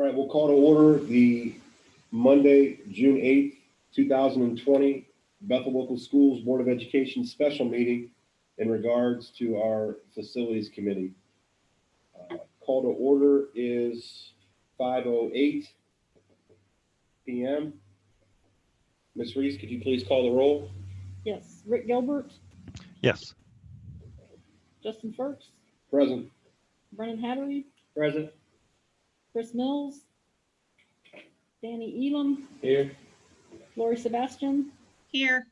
right, we'll call to order the Monday, June 8th, 2020 Bethel Local Schools Board of Education special meeting in regards to our facilities committee. Call to order is 5:08 p.m. Ms. Reese, could you please call the roll? Yes. Rick Gilbert, Yes. Justin Firks, Present. Brennan Hattery, Present. Chris Mills, Danny Elam, Here. Lori Sebastian, Here.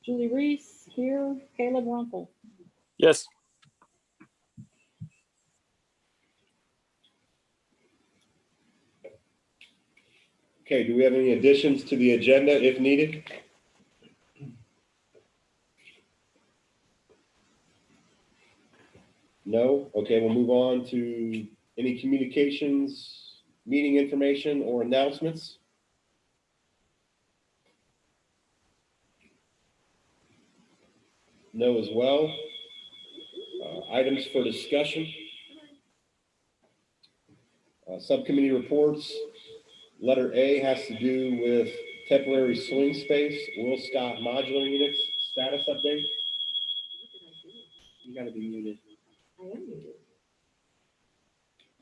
Julie Reese, here, Caleb Runkle. Yes. Okay, do we have any additions to the agenda if needed? No? Okay, we'll move on to any communications, meeting information, or announcements. No as well. Items for discussion. Subcommittee reports. Letter A has to do with temporary swing space, Will Scott modular units, status update. You gotta be muted. I am muted.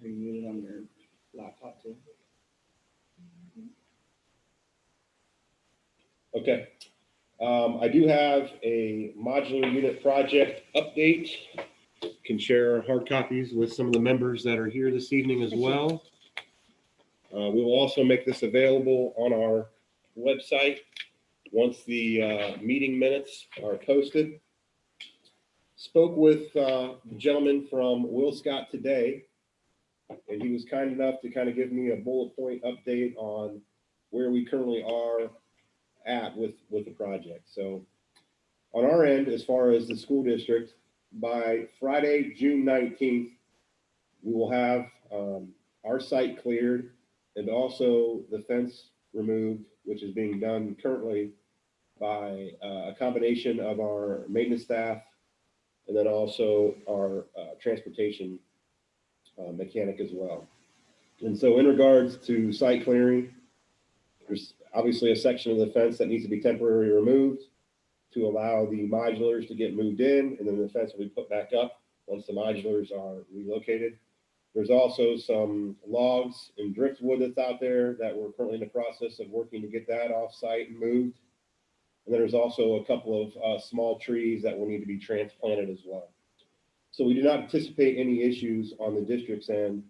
Are you muted on your laptop too? Okay. I do have a modular unit project update. Can share hard copies with some of the members that are here this evening as well. We will also make this available on our website once the meeting minutes are posted. Spoke with the gentleman from Will Scott today, and he was kind enough to kind of give me a bullet point update on where we currently are at with the project. So on our end, as far as the school district, by Friday, June 19th, we will have our site cleared and also the fence removed, which is being done currently by a combination of our maintenance staff and then also our transportation mechanic as well. And so in regards to site clearing, there's obviously a section of the fence that needs to be temporarily removed to allow the modulars to get moved in, and then the fence will be put back up once the modulars are relocated. There's also some logs and driftwood that's out there that we're currently in the process of working to get that off site and moved. And then there's also a couple of small trees that will need to be transplanted as well. So we do not anticipate any issues on the district's end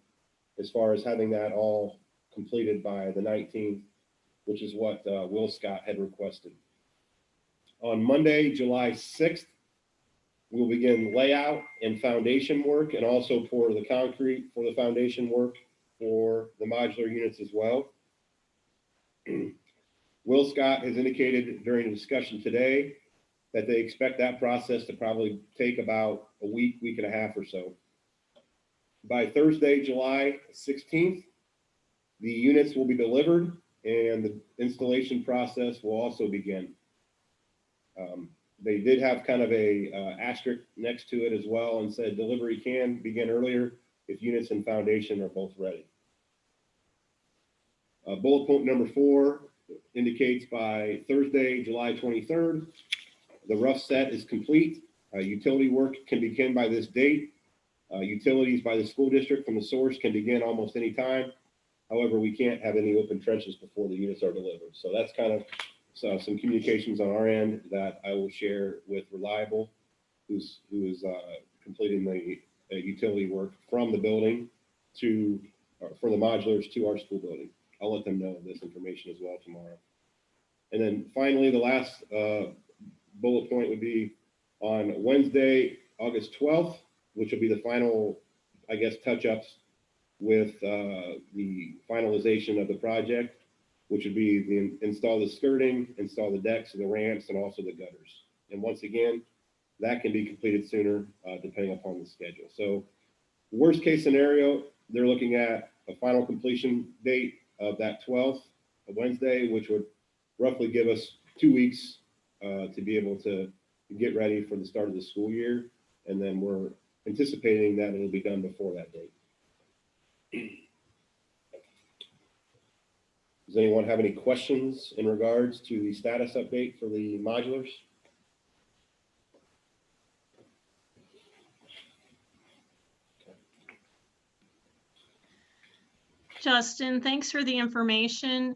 as far as having that all completed by the 19th, which is what Will Scott had requested. On Monday, July 6th, we'll begin layout and foundation work and also pour the concrete for the foundation work for the modular units as well. Will Scott has indicated during the discussion today that they expect that process to probably take about a week, week and a half or so. By Thursday, July 16th, the units will be delivered and the installation process will also begin. They did have kind of a asterisk next to it as well and said delivery can begin earlier if units and foundation are both ready. Bullet point number 4 indicates by Thursday, July 23rd, the rough set is complete. Utility work can begin by this date. Utilities by the school district from the source can begin almost any time. However, we can't have any open trenches before the units are delivered. So that's kind of some communications on our end that I will share with Reliable, who is completing the utility work from the building to for the modulars to our school building. I'll let them know this information as well tomorrow. And then finally, the last bullet point would be on Wednesday, August 12th, which will be the final, I guess, touch-ups with the finalization of the project, which would be install the skirting, install the decks and the ramps, and also the gutters. And once again, that can be completed sooner depending upon the schedule. So worst case scenario, they're looking at a final completion date of that 12th, Wednesday, which would roughly give us 2 weeks to be able to get ready for the start of the school year. And then we're anticipating that it'll be done before that date. Does anyone have any questions in regards to the status update for the modulars? Justin, thanks for the information.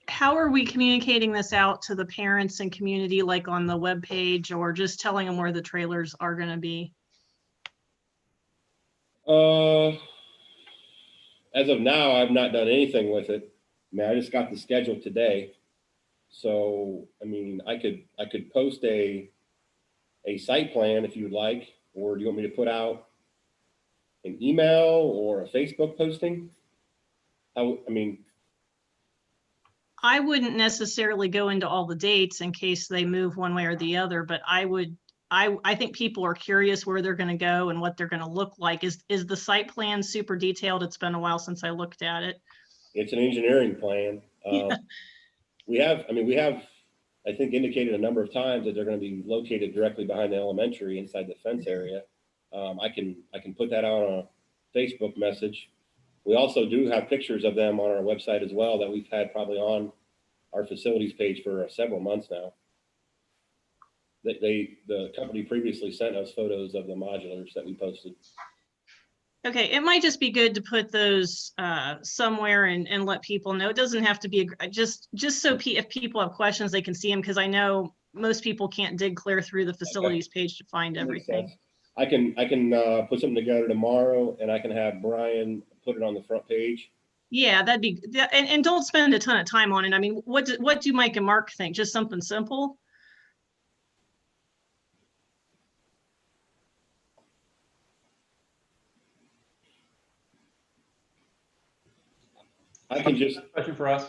How are we communicating this out to the parents and community, like on the webpage, or just telling them where the trailers are going to be? As of now, I've not done anything with it. I mean, I just got the schedule today. So, I mean, I could post a site plan if you would like, or do you want me to put out an email or a Facebook posting? I mean, I wouldn't necessarily go into all the dates in case they move one way or the other, but I think people are curious where they're going to go and what they're going to look like. Is the site plan super detailed? It's been a while since I looked at it. it's an engineering plan. Yeah. We have, I think, indicated a number of times that they're going to be located directly behind the elementary inside the fence area. I can put that out on a Facebook message. We also do have pictures of them on our website as well that we've had probably on our facilities page for several months now. The company previously sent us photos of the modulars that we posted. Okay, it might just be good to put those somewhere and let people know. It doesn't have to be just so if people have questions, they can see them, because I know most people can't dig clear through the facilities page to find everything. I can put something together tomorrow, and I can have Brian put it on the front page. Yeah, that'd be, and don't spend a ton of time on it. I mean, what do Mike and Mark think? Just something simple? I can just Question for us.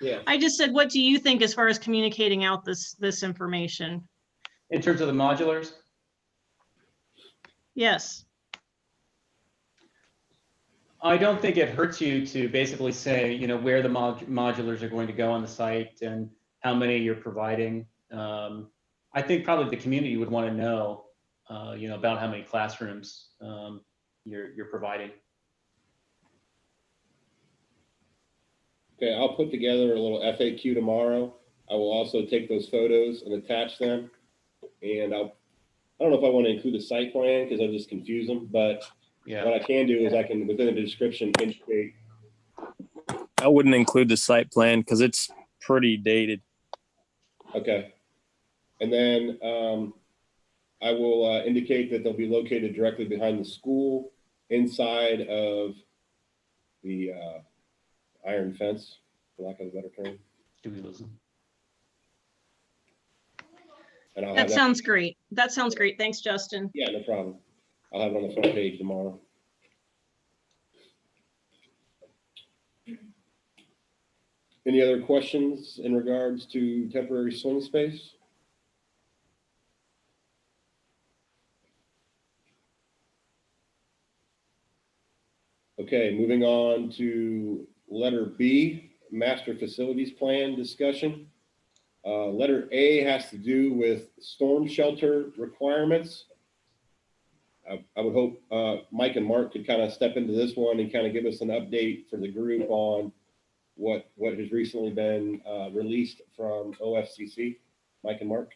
Yeah. I just said, what do you think as far as communicating out this information? In terms of the modulars, Yes. I don't think it hurts you to basically say, where the modulars are going to go on the site and how many you're providing. I think probably the community would want to know, about how many classrooms you're providing. Okay, I'll put together a little FAQ tomorrow. I will also take those photos and attach them. And I don't know if I want to include a site plan because I'll just confuse them, but Yeah. what I can do is I can, within the description, indicate. I wouldn't include the site plan because it's pretty dated. Okay. And then I will indicate that they'll be located directly behind the school inside of the iron fence, for lack of a better term. Do we listen? And I'll have That sounds great. That sounds great. Thanks, Justin. Yeah, no problem. I'll have it on the front page tomorrow. Any other questions in regards to temporary swing space? Okay, moving on to letter B, master facilities plan discussion. Letter A has to do with storm shelter requirements. I would hope Mike and Mark could kind of step into this one and kind of give us an update for the group on what has recently been released from OFCC. Mike and Mark.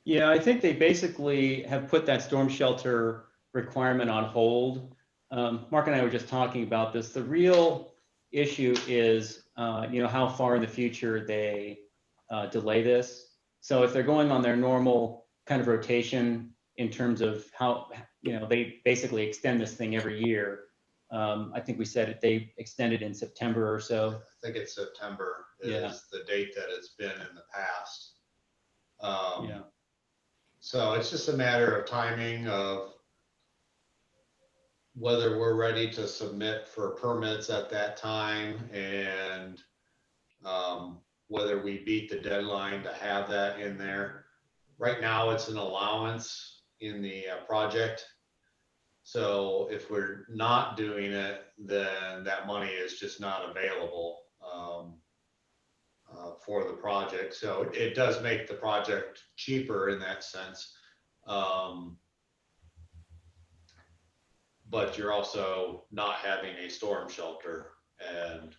Yeah, I think they basically have put that storm shelter requirement on hold. Mark and I were just talking about this. The real issue is, how far in the future they delay this. So if they're going on their normal kind of rotation in terms of how, they basically extend this thing every year. I think we said they extended in September or so. I think it's September is the date that it's been in the past. Yeah. So it's just a matter of timing of whether we're ready to submit for permits at that time and whether we beat the deadline to have that in there. Right now it's an allowance in the project. So if we're not doing it, then that money is just not available for the project. So it does make the project cheaper in that sense. But you're also not having a storm shelter And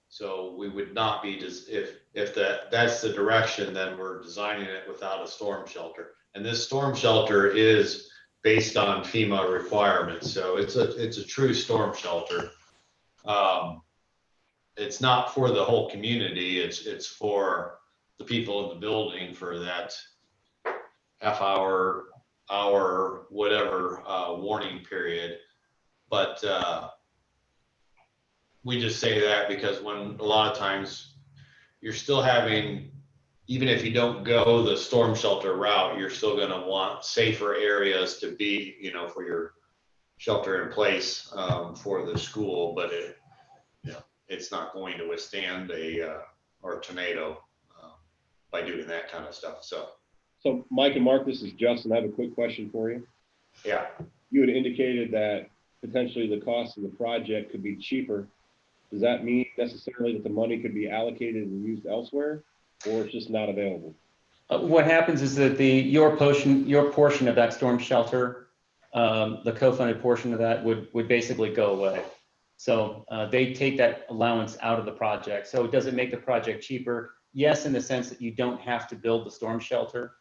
so we would not be just, if that's the direction, then we're designing it without a storm shelter. And this storm shelter is based on FEMA requirements. So it's a true storm shelter. It's not for the whole community. It's for the people in the building for that half hour, whatever, warning period. But, we just say that because when a lot of times you're still having, even if you don't go the storm shelter route, you're still going to want safer areas to be, you know, for your shelter in place, for the school, but it's not going to withstand a tornado, by doing that kind of stuff. So Mike and Mark, this is Justin. I have a quick question for you. Yeah. You had indicated that potentially the cost of the project could be cheaper. Does that mean necessarily that the money could be allocated and used elsewhere, or it's just not available? What happens is that your portion of that storm shelter, the co-funded portion of that would basically go away. So they take that allowance out of the project. So does it make the project cheaper? Yes, in the sense that you don't have to build the storm shelter.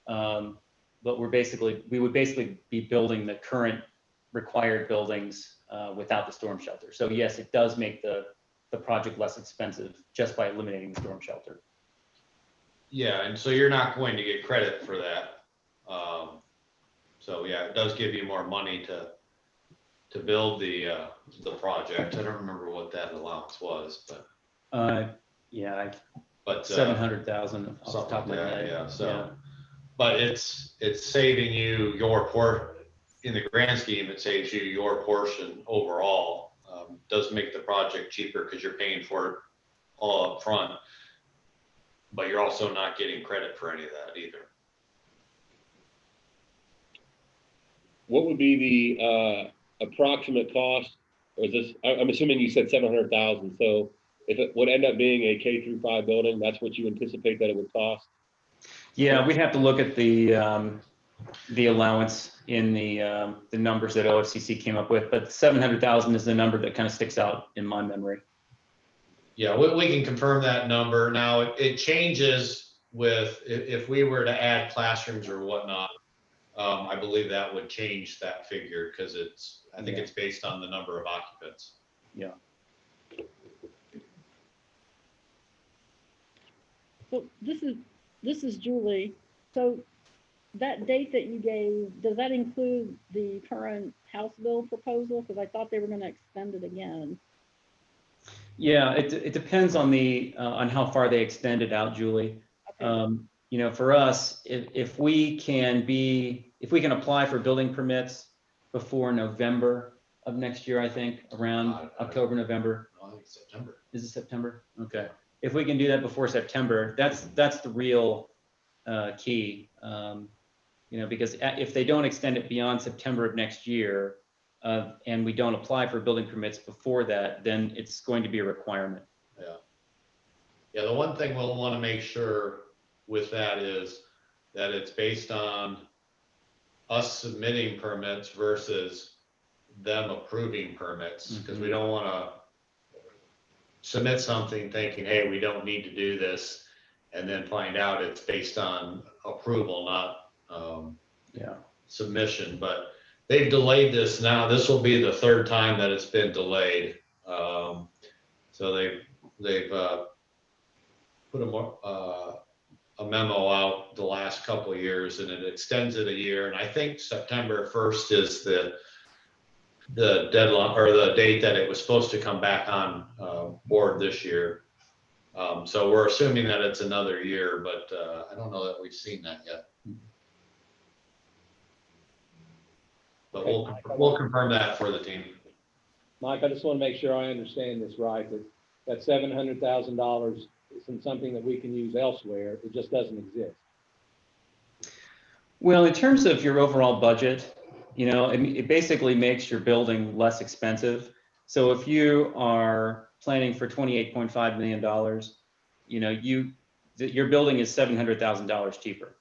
But we would basically be building the current required buildings without the storm shelter. So yes, it does make the project less expensive just by eliminating the storm shelter. Yeah, and so you're not going to get credit for that. So yeah, it does give you more money to build the project. I don't remember what that allowance was, but Yeah, but 700,000 off the top of my something like that, head. yeah. So, Yeah. but it's saving you your portion in the grand scheme. It saves you your portion overall. Does make the project cheaper because you're paying for it all up front, but you're also not getting credit for any of that either. What would be the approximate cost? Or is this, I'm assuming you said 700,000. So if it would end up being a K-5 building, that's what you anticipate that it would cost? Yeah, we'd have to look at the allowance in the numbers that OFCC came up with, but 700,000 is the number that kind of sticks out in my memory. Yeah, we can confirm that number. Now it changes with, if we were to add classrooms or whatnot, I believe that would change that figure because I think it's based on the number of occupants. Yeah. So this is Julie. So that date that you gave, does that include the current House bill proposal? Because I thought they were going to extend it again. Yeah, it depends on on how far they extend it out, Julie. Okay. You know, for us, if we can apply for building permits before November of next year, I think around October, November. I think September. Is it September? Okay. If we can do that before September, that's the real key. You know, because if they don't extend it beyond September of next year, and we don't apply for building permits before that, then it's going to be a requirement. Yeah. Yeah, the one thing we'll want to make sure with that is that it's based on us submitting permits versus them approving permits, because we don't want to submit something thinking, hey, we don't need to do this, and then find out it's based on approval, not submission. But they've delayed this now. This will be the third time that it's been delayed. So they've put a memo out the last couple of years, and it extends it a year. And I think September 1st is the deadline, or the date that it was supposed to come back on board this year. So we're assuming that it's another year, but I don't know that we've seen that yet. But we'll confirm that for the team. Mike, I just want to make sure I understand this right, that $700,000 isn't something that we can use elsewhere. It just doesn't exist. Well, in terms of your overall budget, you know, it basically makes your building less expensive. So if you are planning for $28.5 million, you know, your building is $700,000 cheaper.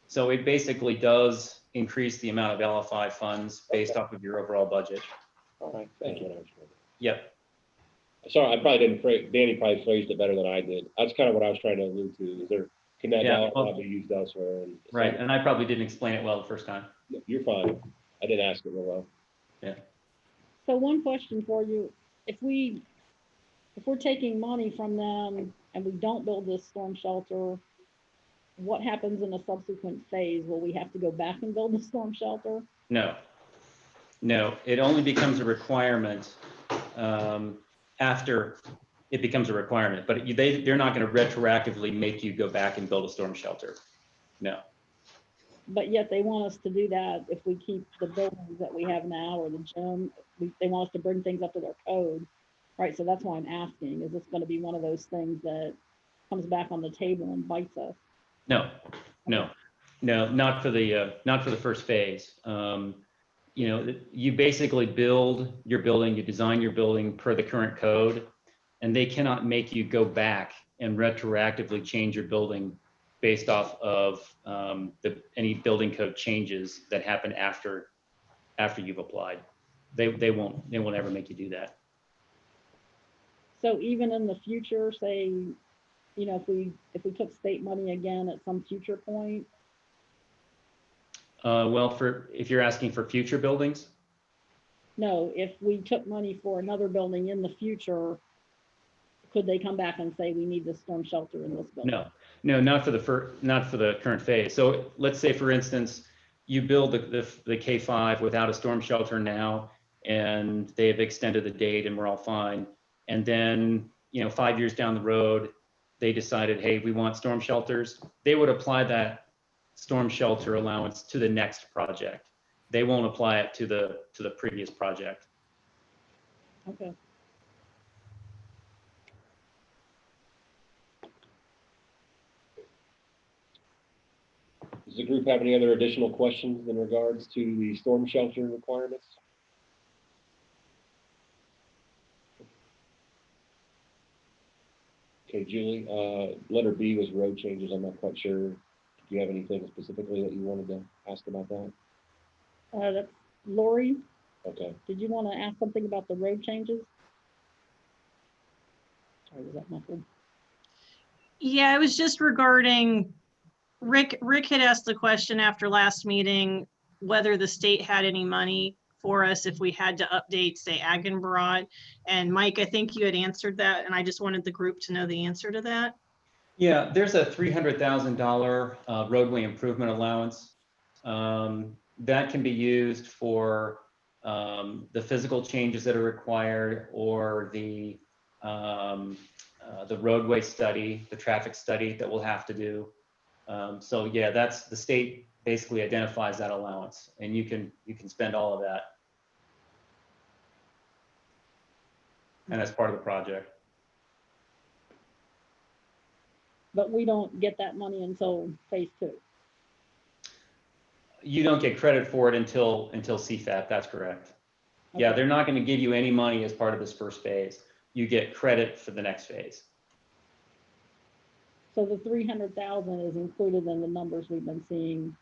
So it basically does increase the amount of LFI funds based off of your overall budget. All right, thank you. Yep. Sorry, I probably didn't phrase, Danny probably phrased it better than I did. That's kind of what I was trying to allude to. Is there, can that Yeah, dollar well- amount be used elsewhere? And so- Right, and I probably didn't explain it well the first time. You're fine. I didn't ask it real well. So one question for you, if we're taking money from them and we don't build this storm shelter, what happens in a subsequent phase? Will we have to go back and build the storm shelter? No, it only becomes a requirement after it becomes a requirement, but they're not going to retroactively make you go back and build a storm shelter. No. But yet they want us to do that if we keep the buildings that we have now or the gym, they want us to bring things up to their code, right? So that's why I'm asking, is this gonna be one of those things that comes back on the table and bites us? No, not for the first phase. You know, you basically build your building, you design your building per the current code, and they cannot make you go back and retroactively change your building based off of any building code changes that happen after you've applied. They won't ever make you do that. So even in the future, say, you know, if we took state money again at some future point, Well, if you're asking for future buildings, no, if we took money for another building in the future, could they come back and say, we need this storm shelter in this building? no, not for the current phase. So let's say, for instance, you build the K5 without a storm shelter now, and they've extended the date, and we're all fine. And then, 5 years down the road, they decided, hey, we want storm shelters. They would apply that storm shelter allowance to the next project. They won't apply it to the previous project. Okay. Does the group have any other additional questions in regards to the storm shelter requirements? Okay, Julie, letter B was road changes. I'm not quite sure. Do you have anything specifically that you wanted to ask about that? That's Lori, Okay. did you want to ask something about the road changes? Sorry, was that muffled? Yeah, it was just regarding, Rick had asked the question after last meeting, whether the state had any money for us if we had to update, say, Agenbrod. And Mike, I think you had answered that, and I just wanted the group to know the answer to that. Yeah, there's a $300,000 roadway improvement allowance. That can be used for the physical changes that are required, or the roadway study, the traffic study that we'll have to do. So yeah, that's, the state basically identifies that allowance, and you can spend all of that. And that's part of the project. But we don't get that money until phase 2. You don't get credit for it until CFAP, that's correct. Yeah, Okay. they're not going to give you any money as part of this first phase. You get credit for the next phase. So the 300,000 is included in the numbers we've been seeing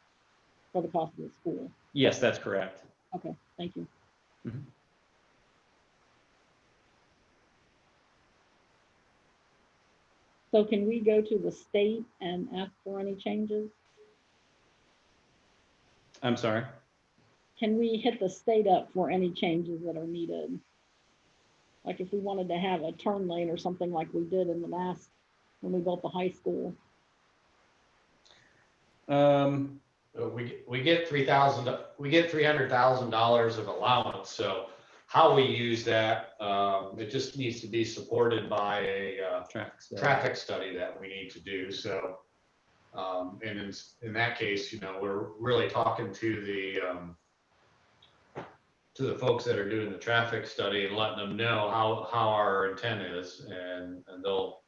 for the cost of the school. Yes, that's correct. Okay, thank you. Mhm. So can we go to the state and ask for any changes? I'm sorry. Can we hit the state up for any changes that are needed? Like if we wanted to have a turn lane or something like we did in the last, when we built the high school. We get $300,000 of allowance. So how we use that, it just needs to be supported by a traffic study that we need to do. So, and in that case, we're really talking to the folks that are doing the traffic study and letting them know how our intent is, and it'll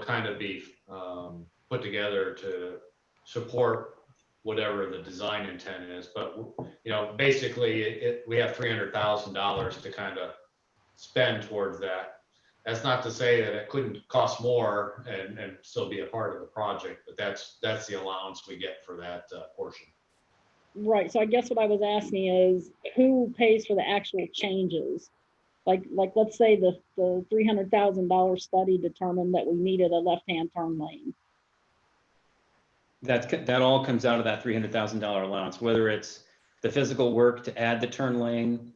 kind of be put together to support whatever the design intent is. But basically we have $300,000 to kind of spend towards that. That's not to say that it couldn't cost more and still be a part of the project, but that's the allowance we get for that portion. Right, so I guess what I was asking is who pays for the actual changes? Like, let's say the $300,000 study determined that we needed a left-hand turn lane. That all comes out of that $300,000 allowance, whether it's the physical work to add the turn lane,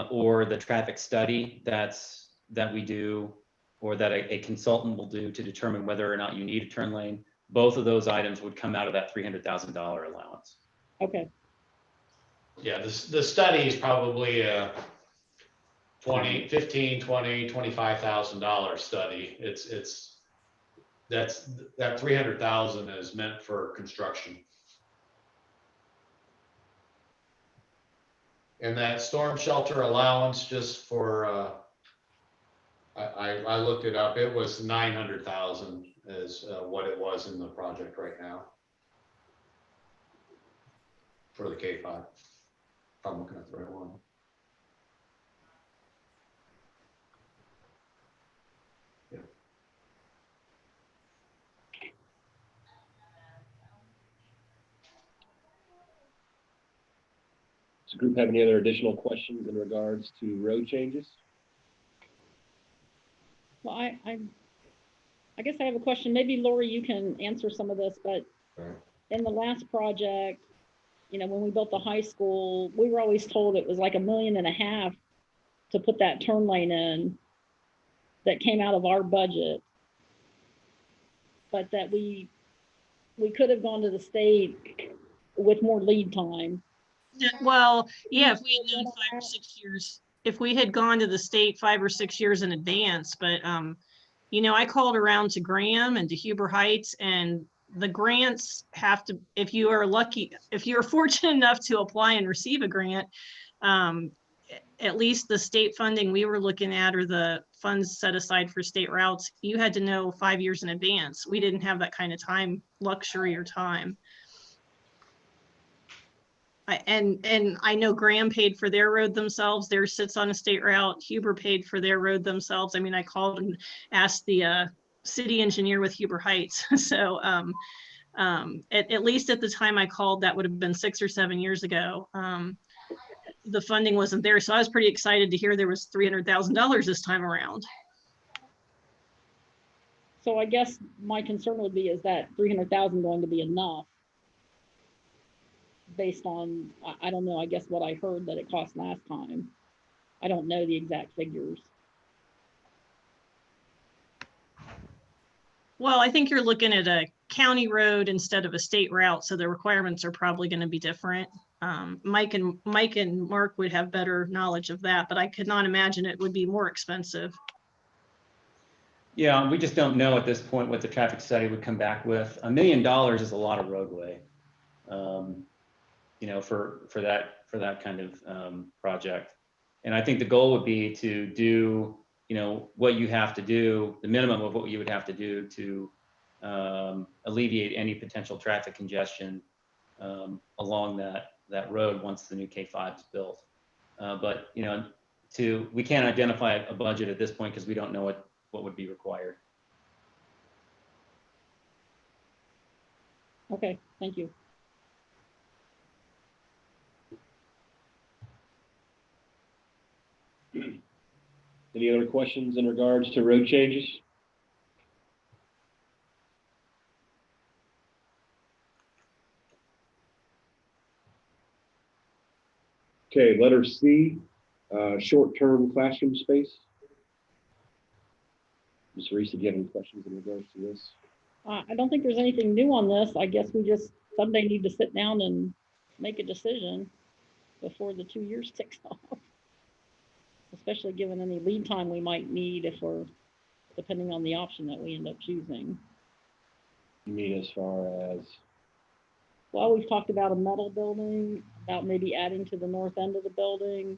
or the traffic study that we do, or that a consultant will do to determine whether or not you need a turn lane. Both of those items would come out of that $300,000 allowance. Okay, Yeah, the study is probably a $25,000 study. That 300,000 is meant for construction. And that storm shelter allowance, just for, I looked it up, it was 900,000 is what it was in the project right now. For the K5, if I'm looking at the right one. Yeah. Does the group have any other additional questions in regards to road changes? well, I guess I have a question. Maybe Lori, you can answer some of this, but Right. in the last project, when we built the high school, we were always told it was like $1.5 million to put that turn lane in that came out of our budget. But that we could have gone to the state with more lead time. Yeah, well, yeah, if we had known 5 or 6 years, if we had gone to the state 5 or 6 years in advance, but, I called around to Graham and to Huber Heights, and the grants have to, if you are lucky, if you're fortunate enough to apply and receive a grant, at least the state funding we were looking at, or the funds set aside for state routes, you had to know 5 years in advance. We didn't have that kind of time, luxury or time. And I know Graham paid for their road themselves. Theirs sits on a state route. Huber paid for their road themselves. I mean, I called and asked the city engineer with Huber Heights. So at least at the time I called, that would have been 6 or 7 years ago. The funding wasn't there. So I was pretty excited to hear there was $300,000 this time around. So I guess my concern would be, is that 300,000 going to be enough? Based on, I don't know, I guess what I heard that it cost last time. I don't know the exact figures. Well, I think you're looking at a county road instead of a state route, so the requirements are probably going to be different. Mike and Mark would have better knowledge of that, but I could not imagine it would be more expensive. Yeah, we just don't know at this point what the traffic study would come back with. $1 million is a lot of roadway, for that kind of project. And I think the goal would be to do, what you have to do, the minimum of what you would have to do to alleviate any potential traffic congestion along that road once the new K5 is built. But we can't identify a budget at this point because we don't know what would be required. Okay, thank you. Any other questions in regards to road changes? Okay, letter C, short-term classroom space. Ms. Reese, do you have any questions in regards to this? I don't think there's anything new on this. I guess we just someday need to sit down and make a decision before the 2 years ticks off. Especially given any lead time we might need depending on the option that we end up choosing. You mean as far as? Well, we've talked about a metal building, about maybe adding to the north end of the building.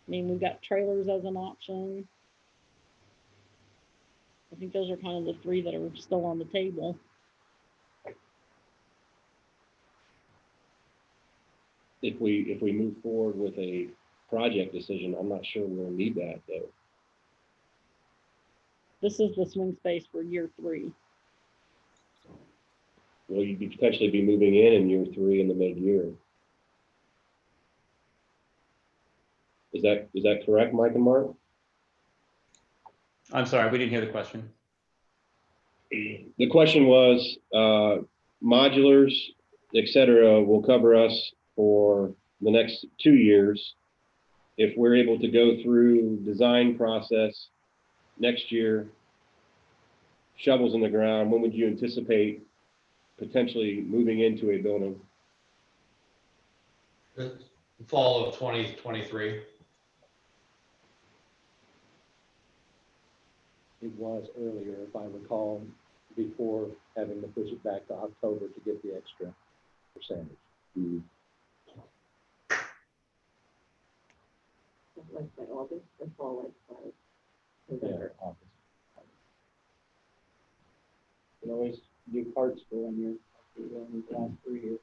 I mean, we've got trailers as an option. I think those are kind of the 3 that are still on the table. If we move forward with a project decision, I'm not sure we'll need that though. This is the swing space for year 3. Will you potentially be moving in year 3 in the mid-year? Is that correct, Mike and Mark? I'm sorry, we didn't hear the question. The question was, modulars, et cetera, will cover us for the next 2 years. If we're able to go through design process next year, shovels in the ground, when would you anticipate potentially moving into a building? The fall of 2023. It was earlier, if I recall, before having to push it back to October to get the extra percentage. Like by August, the fall like by Yeah, November. August. You can always do parts for 1 year, do one the last 3 years.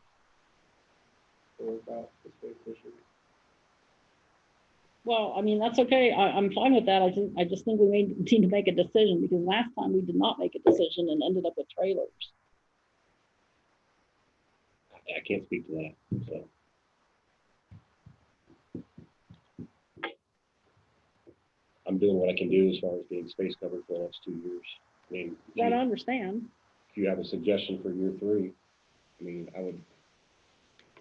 To work out the space issue. Well, I mean, that's okay. I'm fine with that. I just think we need to make a decision because last time we did not make a decision and ended up with trailers. I can't speak to that, so. I'm doing what I can do as far as getting space covered for the next 2 years. I mean, That I understand. if you have a suggestion for year 3, I mean,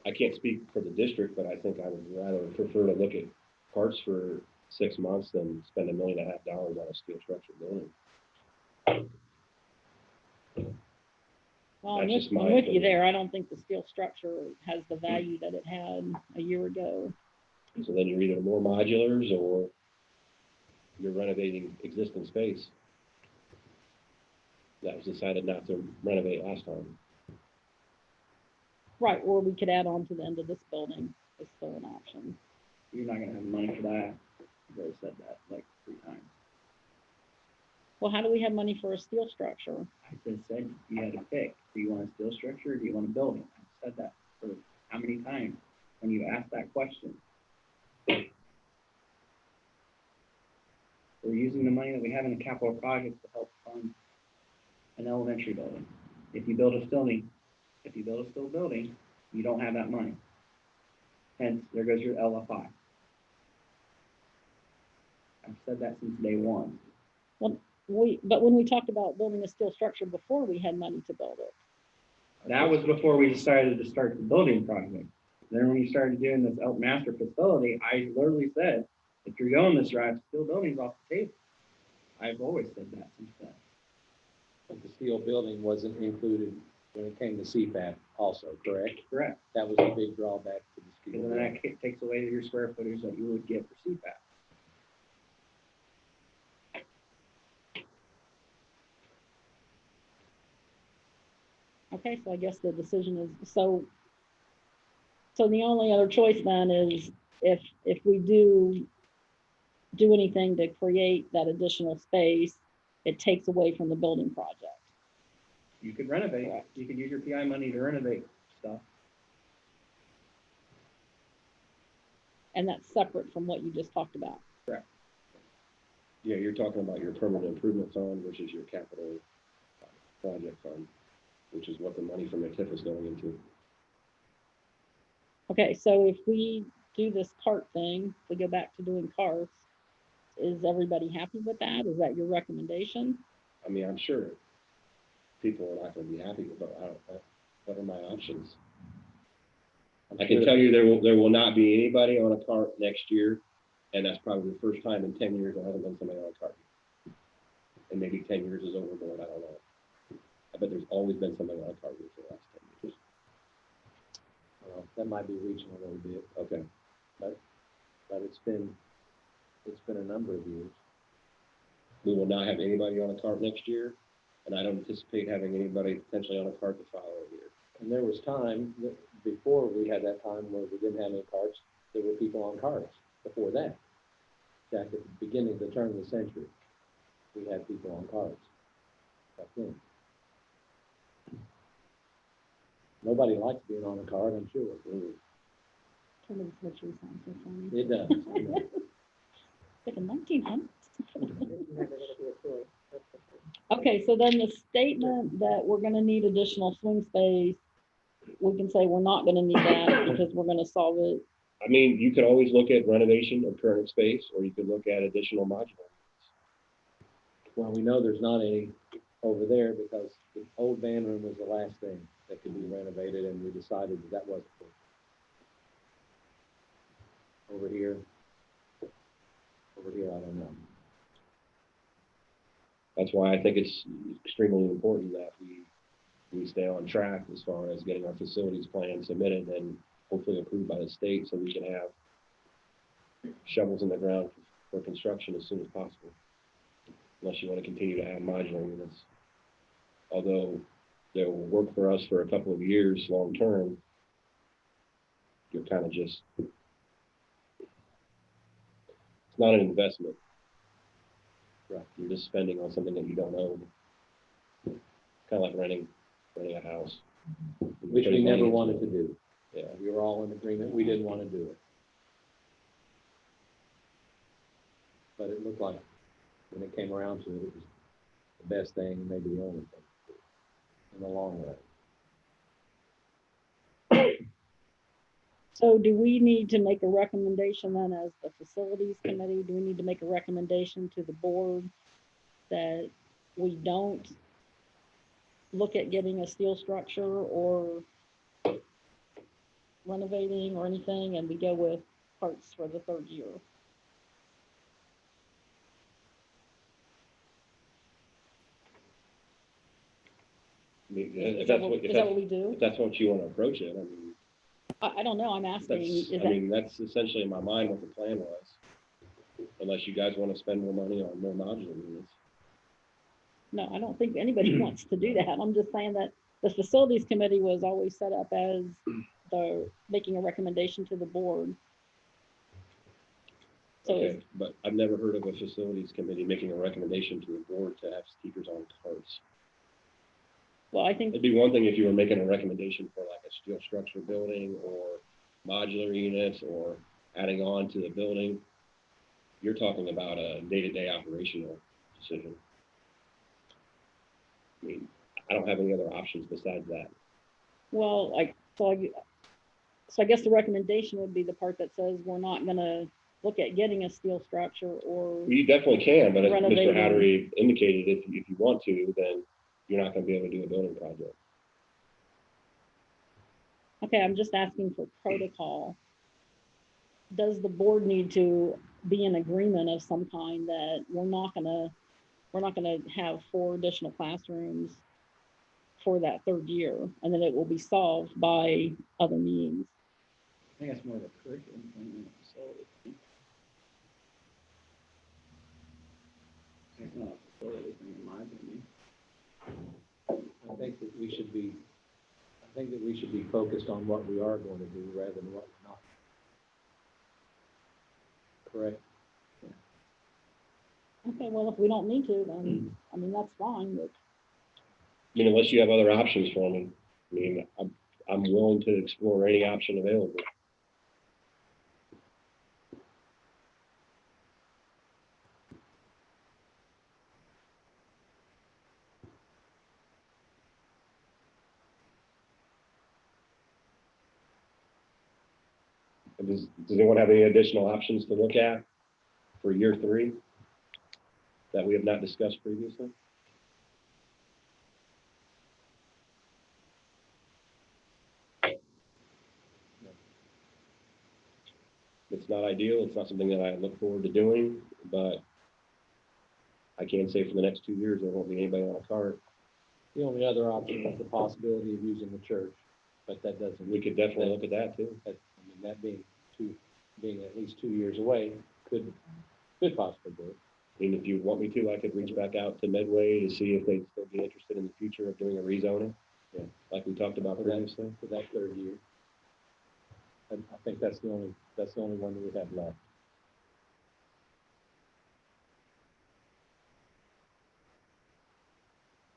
I can't speak for the district, but I think I would rather prefer to look at parts for 6 months than spend $1.5 million on a steel structured building. Well, That's just my I'm with you opinion. there. I don't think the steel structure has the value that it had a year ago. So then you're either more modulars or you're renovating existing space. That was decided not to renovate last time. Right, or we could add on to the end of this building. It's still an option. You're not gonna have money for that. You've already said that like 3 times. Well, how do we have money for a steel structure? I just said you had to pick. Do you want a steel structure or do you want a building? I said that for how many times when you asked that question? We're using the money that we have in the capital projects to help fund an elementary building. If you build a steel building, you don't have that money. Hence, there goes your LFI. I've said that since day one. But when we talked about building a steel structure before, we had money to build it. That was before we decided to start the building project. Then when you started doing this master facility, I literally said, if you're going this route, steel building's off the table. I've always said that since then. But the steel building wasn't included when it came to CPAP also, correct? Correct. That was a big drawback to the steel Because then building. that takes away your square footage that you would get for CPAP. Okay, so I guess the decision is, so the only other choice then is if we do anything to create that additional space, it takes away from the building project. You could renovate. Correct. You could use your PI money to renovate stuff. And that's separate from what you just talked about. Yeah, you're talking about your permanent improvement fund versus your capital project fund, which is what the money from the TIF is going into. Okay, so if we do this cart thing, if we go back to doing carts, is everybody happy with that? Is that your recommendation? I mean, I'm sure people are not gonna be happy, but I don't know. What are my options? I can tell you there will not be anybody on a cart next year, and that's probably the first time in 10 years there hasn't been somebody on a cart. And maybe 10 years is overboard, I don't know. I bet there's always been somebody on a cart for the last 10 years. Well, that might be reaching a little bit, Okay. but it's been a number of years. We will not have anybody on a cart next year, and I don't anticipate having anybody potentially on a cart the following year. And there was time, before we had that time where we didn't have any carts, there were people on carts before that. Back at the beginning of the turn of the century, we had people on carts back then. Nobody likes being on a cart, I'm sure. Turn of the century sounds so funny. It does. I know. Like in 1900s. It's never gonna be a choice. That's for sure. Okay, so then the statement that we're gonna need additional swing space, we can say we're not gonna need that because we're gonna solve it. I mean, you could always look at renovation of current space, or you could look at additional modular. Well, we know there's not any over there because the old band room was the last thing that could be renovated, and we decided that that wasn't good. Over here, I don't know. That's why I think it's extremely important that we stay on track as far as getting our facilities plan submitted and hopefully approved by the state so we can have shovels in the ground for construction as soon as possible. Unless you want to continue to add modular units. Although they will work for us for a couple of years long term, you're kind of just, it's not an investment. Right. You're just spending on something that you don't own. Kind of like renting a house. Which we never wanted to do. Yeah. We were all in agreement, we didn't want to do it. But it looked like, when it came around to it, it was the best thing, maybe the only thing in the long run. So do we need to make a recommendation then as the facilities committee? Do we need to make a recommendation to the board that we don't look at getting a steel structure or renovating or anything, and we go with parts for the third year? I mean, Is that what we do? if that's what you want to approach it, I mean, I don't know, I'm asking. that's essentially in my mind what the plan was. Unless you guys want to spend more money on more modular units. No, I don't think anybody wants to do that. I'm just saying that the facilities committee was always set up as the making a recommendation to the board. So Okay, but I've never heard of a facilities committee making a recommendation to a board to have speakers on carts. well, I think, It'd be one thing if you were making a recommendation for like a steel structure building or modular units or adding on to the building. You're talking about a day-to-day operational decision. I mean, I don't have any other options besides that. well, so I guess the recommendation would be the part that says we're not gonna look at getting a steel structure or, You definitely can, but as Mr. Renovating. Hattery indicated, if you want to, then you're not gonna be able to do a building project. okay, I'm just asking for protocol. Does the board need to be in agreement of some kind that we're not gonna have 4 additional classrooms for that third year, and then it will be solved by other means? I think it's more of a curriculum thing than a facility thing. It's not a facility thing in my opinion. I think that we should be focused on what we are going to do rather than what we're not. Correct? Okay, well, if we don't need to, then, I mean, that's fine, but I mean, unless you have other options for me, I mean, I'm willing to explore any option available. Does anyone have any additional options to look at for year 3 that we have not discussed previously? It's not ideal. It's not something that I look forward to doing, but I can say for the next 2 years, there won't be anybody on a cart. The only other option is the possibility of using the church, but that doesn't. We could definitely look at that too. That being at least 2 years away could possibly work. And if you want me to, I could reach back out to Medway to see if they'd still be interested in the future of doing a rezoning. Yeah. Like we talked about previously. For that third year. I think that's the only one that we have left.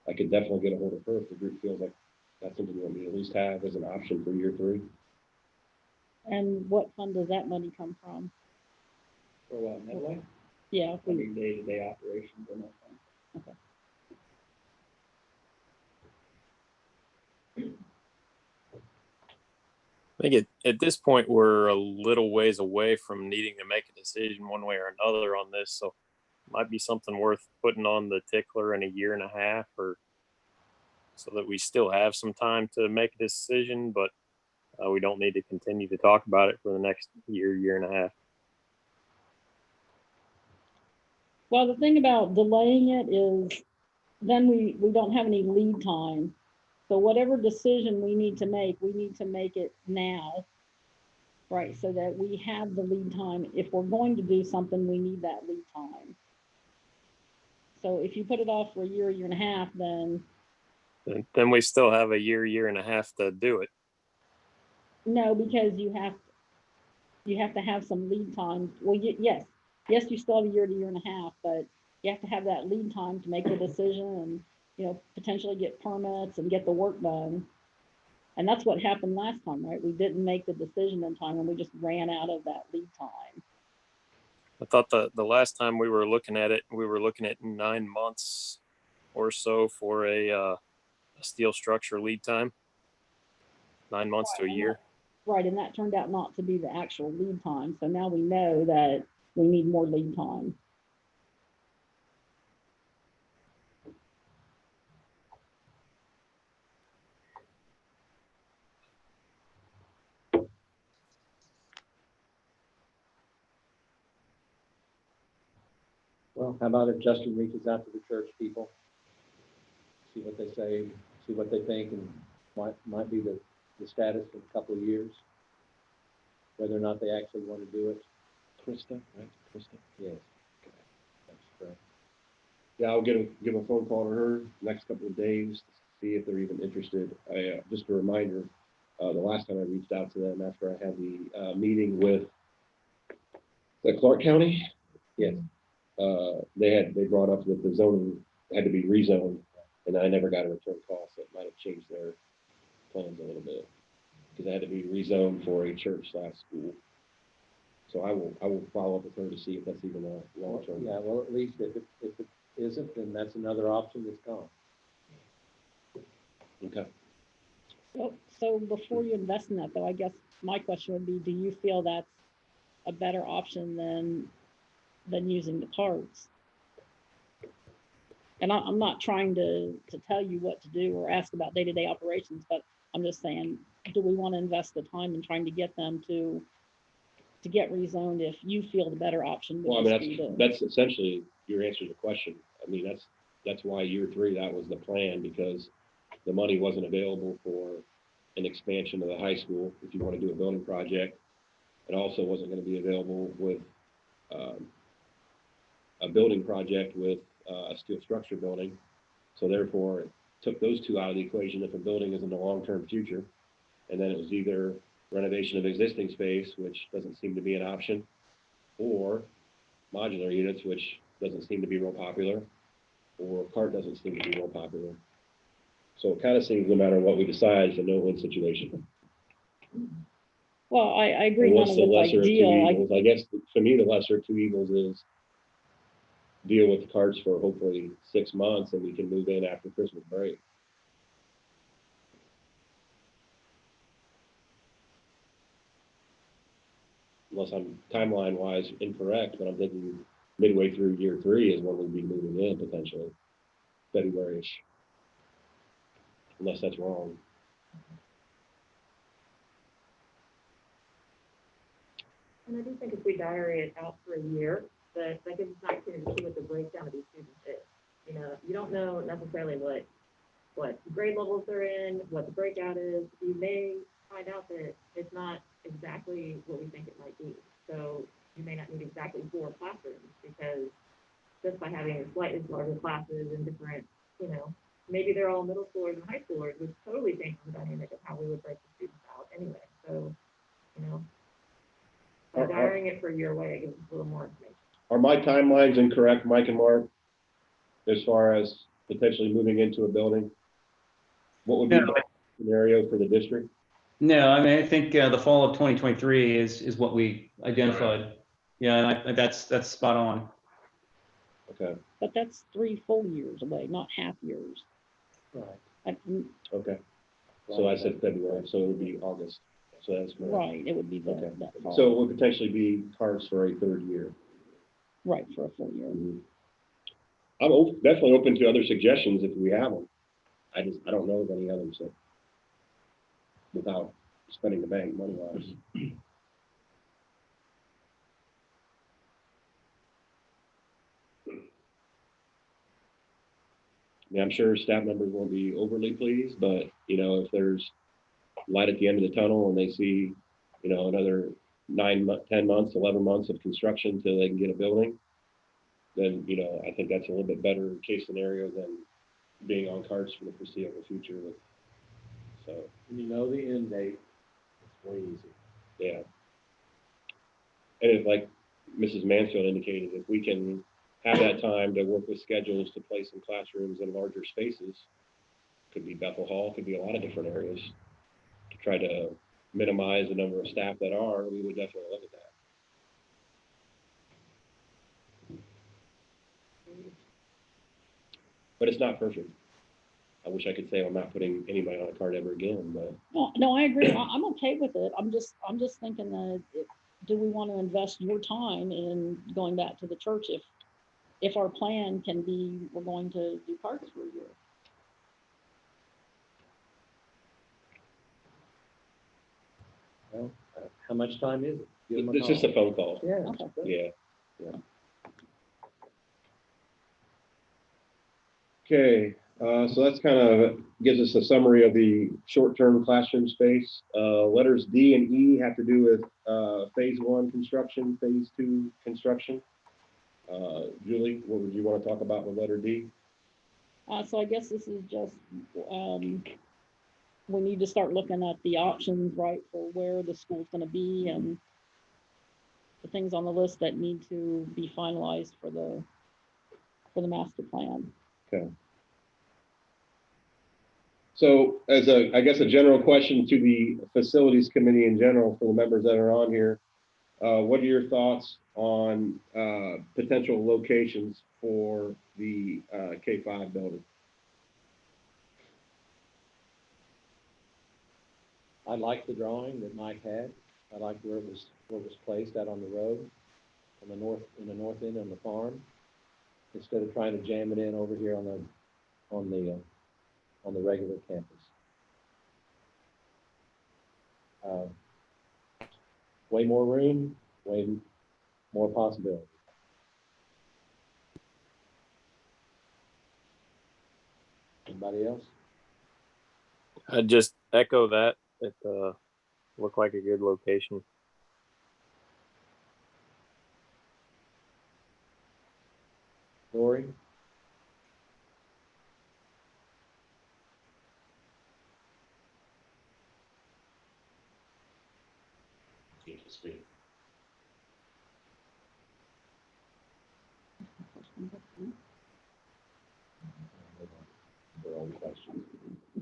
I could definitely get a hold of her if the group feels like that's something we want me to at least have as an option for year 3. and what fund does that money come from? For what, Midway? Yeah, if I we, mean, day-to-day operations or nothing. I think at this point, we're a little ways away from needing to make a decision one way or another on this. So might be something worth putting on the tickler in a year and a half, or so that we still have some time to make a decision, but we don't need to continue to talk about it for the next year and a half. Well, the thing about delaying it is then we don't have any lead time. So whatever decision we need to make it now, right? So that we have the lead time. If we're going to do something, we need that lead time. So if you put it off for a year and a half, then Then we still have a year and a half to do it. no, because you have to have some lead time. Well, yes, you still have a year and a half, but you have to have that lead time to make the decision and, potentially get permits and get the work done. And that's what happened last time, right? We didn't make the decision in time and we just ran out of that lead time. I thought the last time we were looking at it, we were looking at 9 months or so for a steel structure lead time. 9 months to a year. Right, and that turned out not to be the actual lead time. So now we know that we need more lead time. Well, how about if Justin reaches out to the church people? See what they say, see what they think, and might be the status in a couple of years, whether or not they actually want to do it. Krista, right? Krista? Yes. That's correct. Yeah, I'll give a phone call to her next couple of days to see if they're even interested. Just a reminder, the last time I reached out to them after I had the meeting with the Clark County, Yes. They brought up that the zoning had to be rezoned, and I never got a return call, so it might have changed their plans a little bit because it had to be rezoned for a church/school. So I will follow up with her to see if that's even a long term. Yeah, well, at least if it isn't, then that's another option that's gone. Okay. So before you invest in that, though, I guess my question would be, do you feel that's a better option than using the carts? And I'm not trying to tell you what to do or ask about day-to-day operations, but I'm just saying, do we want to invest the time in trying to get them to get rezoned if you feel the better option Well, I would mean, just be that's essentially your answer to the question. I mean, that's why year 3, that was the plan, because the money wasn't available for an expansion of the high school if you want to do a building project. It also wasn't going to be available with a building project with a steel structure building. So therefore, it took those two out of the equation if a building is in the long-term future. And then it was either renovation of existing space, which doesn't seem to be an option, or modular units, which doesn't seem to be real popular, or cart doesn't seem to be real popular. So it kind of seems no matter what we decide, it's a no-win situation. Well, I agree. And None what's of the it's lesser of two ideal. evils? I guess for me, the lesser of two evils is deal with the carts for hopefully 6 months and we can move in after Christmas break. Unless I'm timeline wise incorrect, but I'm thinking midway through year 3 is when we'd be moving in potentially, February-ish. Unless that's wrong. And I do think if we diary it out for a year, that gives us an opportunity to see what the breakdown of these students is. You don't know necessarily what grade levels they're in, what the breakout is. You may find out that it's not exactly what we think it might be. So you may not need exactly 4 classrooms, because just by having slightly larger classes and different, maybe they're all middle schoolers and high schoolers, which totally changes the dynamic of how we would break the students out anyway. So, by diarying it for a year away, it gives us a little more information. Are my timelines incorrect, Mike and Mark, as far as potentially moving into a building? What would be the scenario for the district? No, I mean, I think the fall of 2023 is what we identified. Yeah, and that's spot on. Okay. But that's 3 full years away, not half years. Right. Okay. So I said February, so it would be August. So that's correct. Right, it would be that fall. So it would potentially be carts for a 3rd year. Right, for a full year. Mm-hmm. definitely open to other suggestions if we have them. I don't know of any others that, without spending the bank money wise. Yeah, I'm sure staff members won't be overly pleased, but you know, if there's light at the end of the tunnel and they see, you know, another 10 months, 11 months of construction till they can get a building, then, you know, I think that's a little bit better case scenario than being on cards for the foreseeable future. So, When you know the end date, it's way easier. yeah. And if, like Mrs. Mansfield indicated, if we can have that time to work with schedules to place some classrooms in larger spaces, could be Bethel Hall, could be a lot of different areas, to try to minimize the number of staff that are, we would definitely look at that. But it's not perfect. I wish I could say I'm not putting anybody on a card ever again, but No, I agree. I'm okay with it. I'm just thinking that do we want to invest your time in going back to the church if our plan can be, we're going to do cards for a year? Well, how much time is it? Give them a it's just call. a phone call. Yeah. Okay. Yeah. Okay, so that's kind of gives us a summary of the short-term classroom space. Letters D and E have to do with phase 1 construction, phase 2 construction. Julie, what would you want to talk about with letter D? So I guess this is just, we need to start looking at the options, right, for where the school's gonna be and the things on the list that need to be finalized for the master plan. Okay. So as I guess a general question to the facilities committee in general, for the members that are on here, what are your thoughts on potential locations for the K-5 building? I like the drawing that Mike had. I like where it was placed out on the road, in the north end on the farm, instead of trying to jam it in over here on the regular campus. Way more room, way more possibility. Anybody else? I'd just echo that. It looked like a good location. Lori? Can't speak. They're all questions.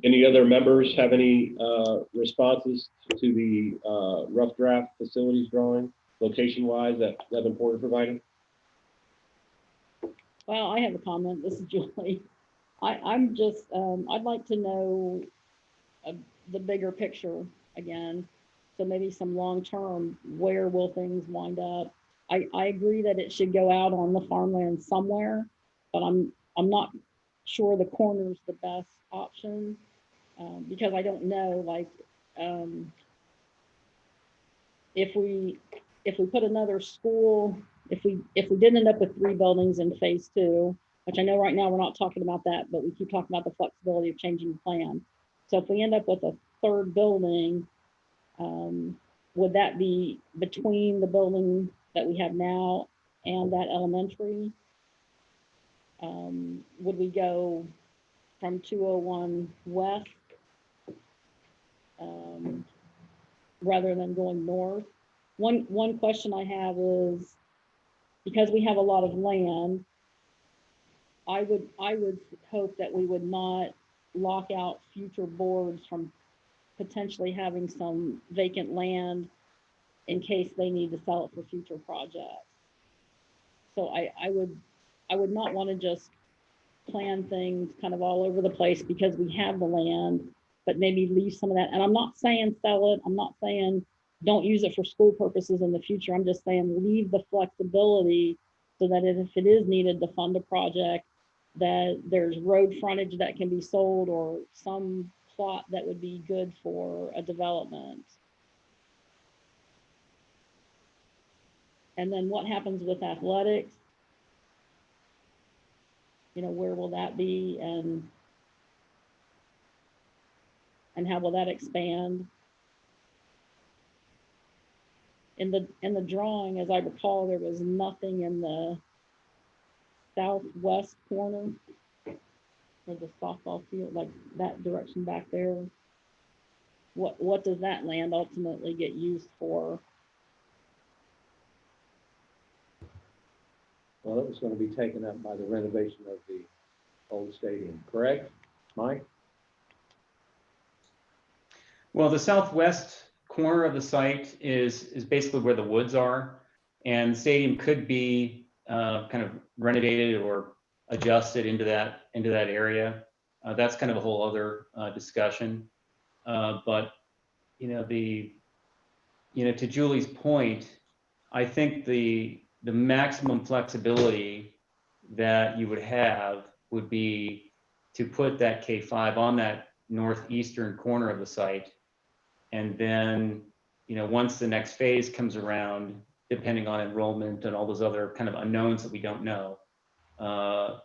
Any other members have any responses to the rough draft facilities drawing, location-wise, that Levin Porter provided? Well, I have a comment. This is Julie. I'm just, I'd like to know the bigger picture again. So maybe some long-term, where will things wind up? I agree that it should go out on the farmland somewhere, but I'm not sure the corner's the best option, because I don't know, like, if we put another school, if we did end up with 3 buildings in phase 2, which I know right now we're not talking about that, but we keep talking about the flexibility of changing the plan. So if we end up with a 3rd building, would that be between the building that we have now and that elementary? Would we go from 201 west rather than going north? One question I have is, because we have a lot of land, I would hope that we would not lock out future boards from potentially having some vacant land in case they need to sell it for future projects. So I would not want to just plan things kind of all over the place because we have the land, but maybe leave some of that. And I'm not saying sell it. I'm not saying don't use it for school purposes in the future. I'm just saying leave the flexibility so that if it is needed to fund a project, that there's road frontage that can be sold or some plot that would be good for a development. And then what happens with athletics? You know, where will that be and how will that expand? In the drawing, as I recall, there was nothing in the southwest corner of the softball field, like that direction back there. What does that land ultimately get used for? Well, it was gonna be taken up by the renovation of the old stadium, correct, Mike? Well, the southwest corner of the site is basically where the woods are, and the stadium could be kind of renovated or adjusted into that area. That's kind of a whole other discussion. But to Julie's point, I think the maximum flexibility that you would have would be to put that K5 on that northeastern corner of the site. And then, once the next phase comes around, depending on enrollment and all those other kind of unknowns that we don't know,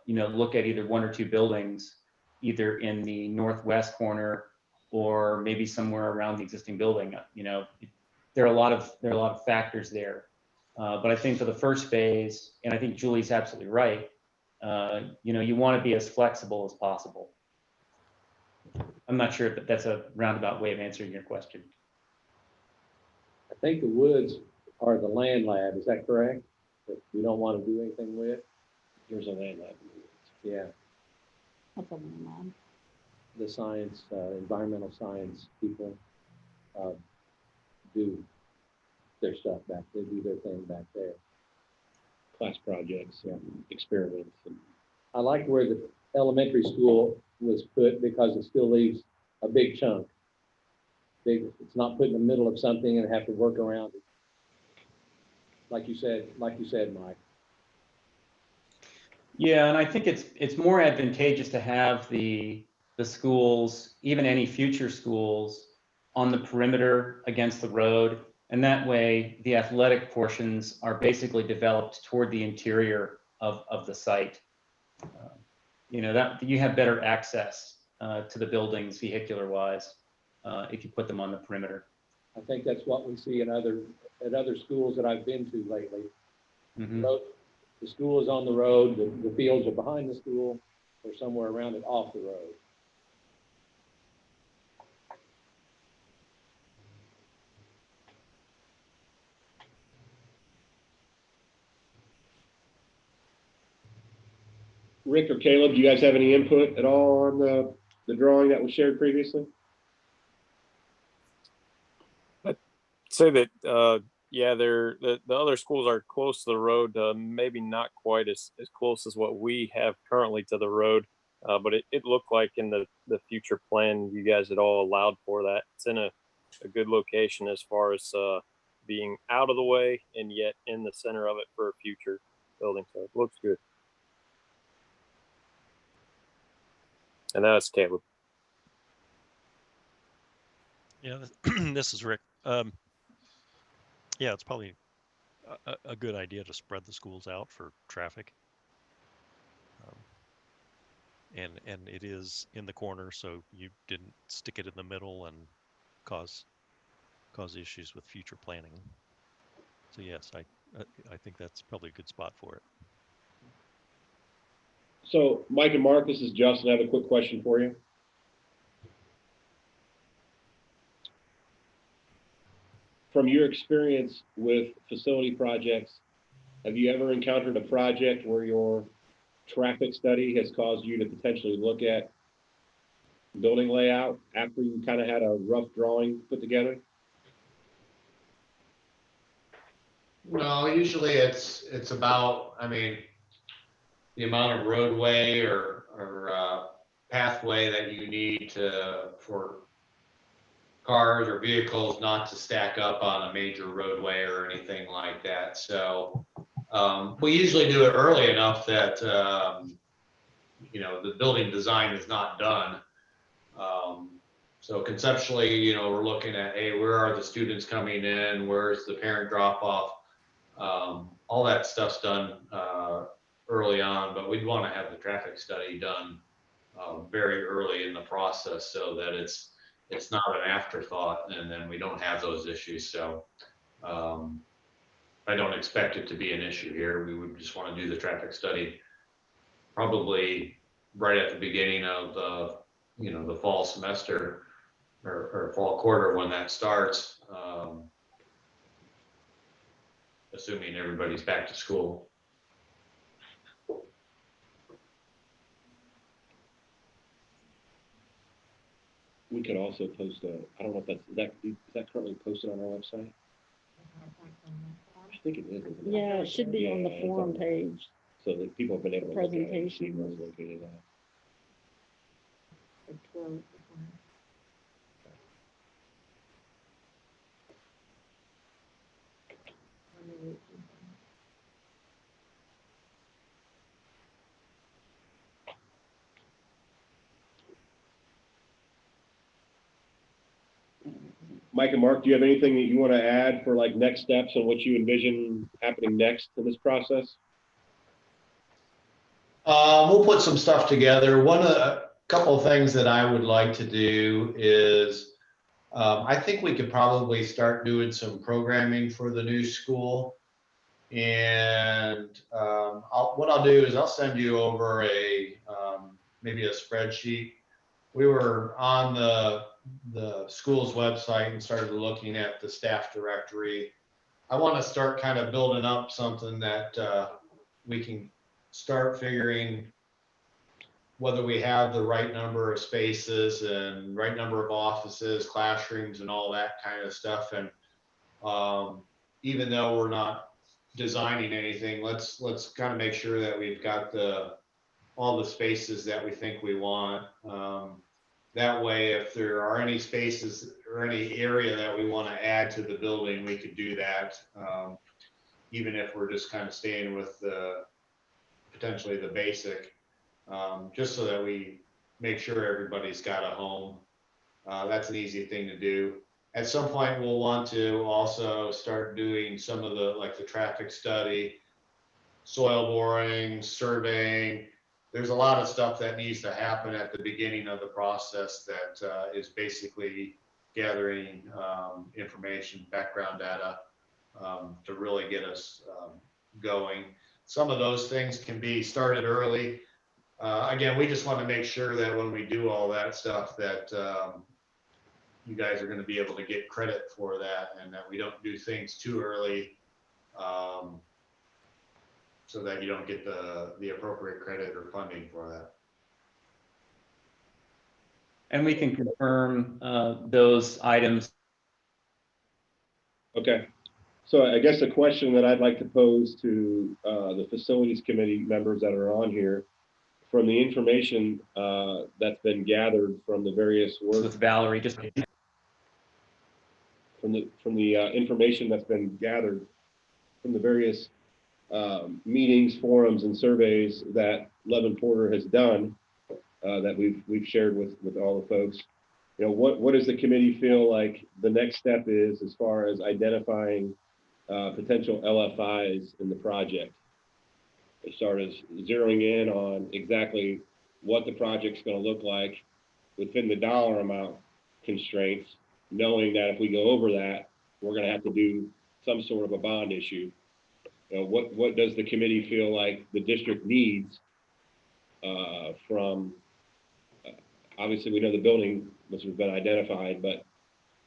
look at either one or two buildings, either in the northwest corner or maybe somewhere around the existing building. There are a lot of factors there. But I think for the first phase, and I think Julie's absolutely right, you want to be as flexible as possible. I'm not sure if that's a roundabout way of answering your question. I think the woods are the land lab, is that correct? That we don't want to do anything with? There's a land lab. Yeah, What's up, Mom? the science, environmental science people do their stuff back, they do their thing back there. Class projects, experiments. And I like where the elementary school was put because it still leaves a big chunk. It's not put in the middle of something and have to work around it. Like you said, Mike. Yeah, and I think it's more advantageous to have the schools, even any future schools, on the perimeter against the road. And that way the athletic portions are basically developed toward the interior of the site. That you have better access to the buildings vehicular wise if you put them on the perimeter. I think that's what we see at other schools that I've been to lately. Mm-hmm. The school is on the road, the fields are behind the school, or somewhere around it off the road. Rick or Caleb, do you guys have any input at all on the drawing that was shared previously? I'd say that the other schools are close to the road, maybe not quite as close as what we have currently to the road, but it looked like in the future plan you guys had all allowed for that. It's in a good location as far as being out of the way and yet in the center of it for a future building, so it looks good. And that's Caleb. Yeah, this is Rick. Yeah, it's probably a good idea to spread the schools out for traffic. And it is in the corner, so you didn't stick it in the middle and cause issues with future planning. So yes, I think that's probably a good spot for it. So Mike and Mark, this is Justin. I have a quick question for you. From your experience with facility projects, have you ever encountered a project where your traffic study has caused you to potentially look at building layout after you kind of had a rough drawing put together? No, usually it's about, the amount of roadway or pathway that you need for cars or vehicles not to stack up on a major roadway or anything like that. So we usually do it early enough that the building design is not done. So conceptually, we're looking at, hey, where are the students coming in? Where's the parent drop off? All that stuff's done early on, but we'd want to have the traffic study done very early in the process so that it's not an afterthought, and then we don't have those issues. So I don't expect it to be an issue here. We would just want to do the traffic study probably right at the beginning of the fall semester or fall quarter when that starts, assuming everybody's back to school. We could also post I don't know if is that currently posted on our website? I think it is. Isn't it? Yeah, it should be on the it's forum on- page. So that people have been able to look at it and see Presentation. where it's located at. Mike and Mark, do you have anything that you want to add for like next steps and what you envision happening next in this process? We'll put some stuff together. A couple of things that I would like to do is, I think we could probably start doing some programming for the new school. And what I'll do is I'll send you over maybe a spreadsheet. We were on the school's website and started looking at the staff directory. I want to start kind of building up something that we can start figuring whether we have the right number of spaces and right number of offices, classrooms, and all that kind of stuff. And even though we're not designing anything, let's kind of make sure that we've got all the spaces that we think we want. That way, if there are any spaces or any area that we want to add to the building, we could do that. Even if we're just kind of staying with potentially the basic, just so that we make sure everybody's got a home. That's an easy thing to do. At some point, we'll want to also start doing some of the traffic study, soil boring, surveying. There's a lot of stuff that needs to happen at the beginning of the process that is basically gathering information, background data, to really get us going. Some of those things can be started early. Again, we just want to make sure that when we do all that stuff that you guys are going to be able to get credit for that, and that we don't do things too early, so that you don't get the appropriate credit or funding for that. And we can confirm those items. Okay. So I guess the question that I'd like to pose to the facilities committee members that are on here, from the information that's been gathered from the various work, With Valerie, just from the information that's been gathered from the various meetings, forums, and surveys that Levin Porter has done, that we've shared with all the folks. What does the committee feel like the next step is as far as identifying potential LFIs in the project, as far as zeroing in on exactly what the project's going to look like within the dollar amount constraints, knowing that if we go over that, we're going to have to do some sort of a bond issue. What does the committee feel like the district needs from, obviously we know the building which has been identified,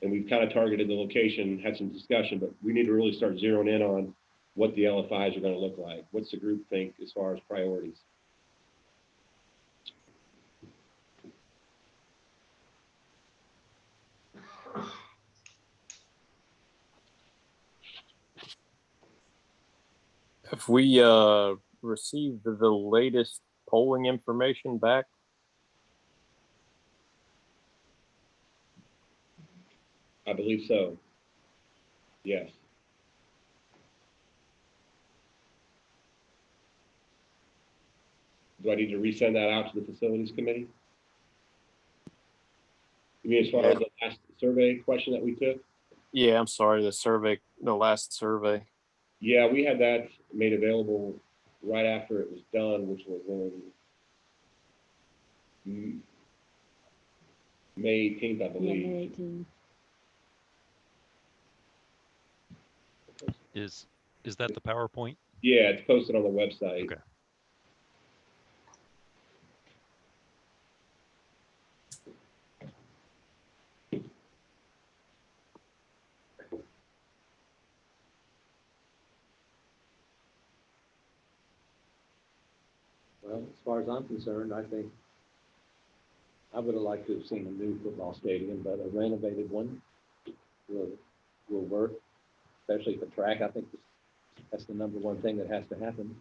and we've kind of targeted the location, had some discussion, but we need to really start zeroing in on what the LFIs are going to look like. What's the group think as far as priorities? If we received the latest polling information back, I believe so. Yes. Do I need to resend that out to the facilities committee? You mean as far as the last survey question that we took? Yeah, I'm sorry, the last survey. Yeah, we had that made available right after it was done, which was in May 18th, I Yeah, believe. May 18. Is that the PowerPoint? Yeah, it's posted on the website. Okay. Well, as far as I'm concerned, I think I would have liked to have seen a new football stadium, but a renovated one will work, especially for track. I think that's the number one thing that has to happen.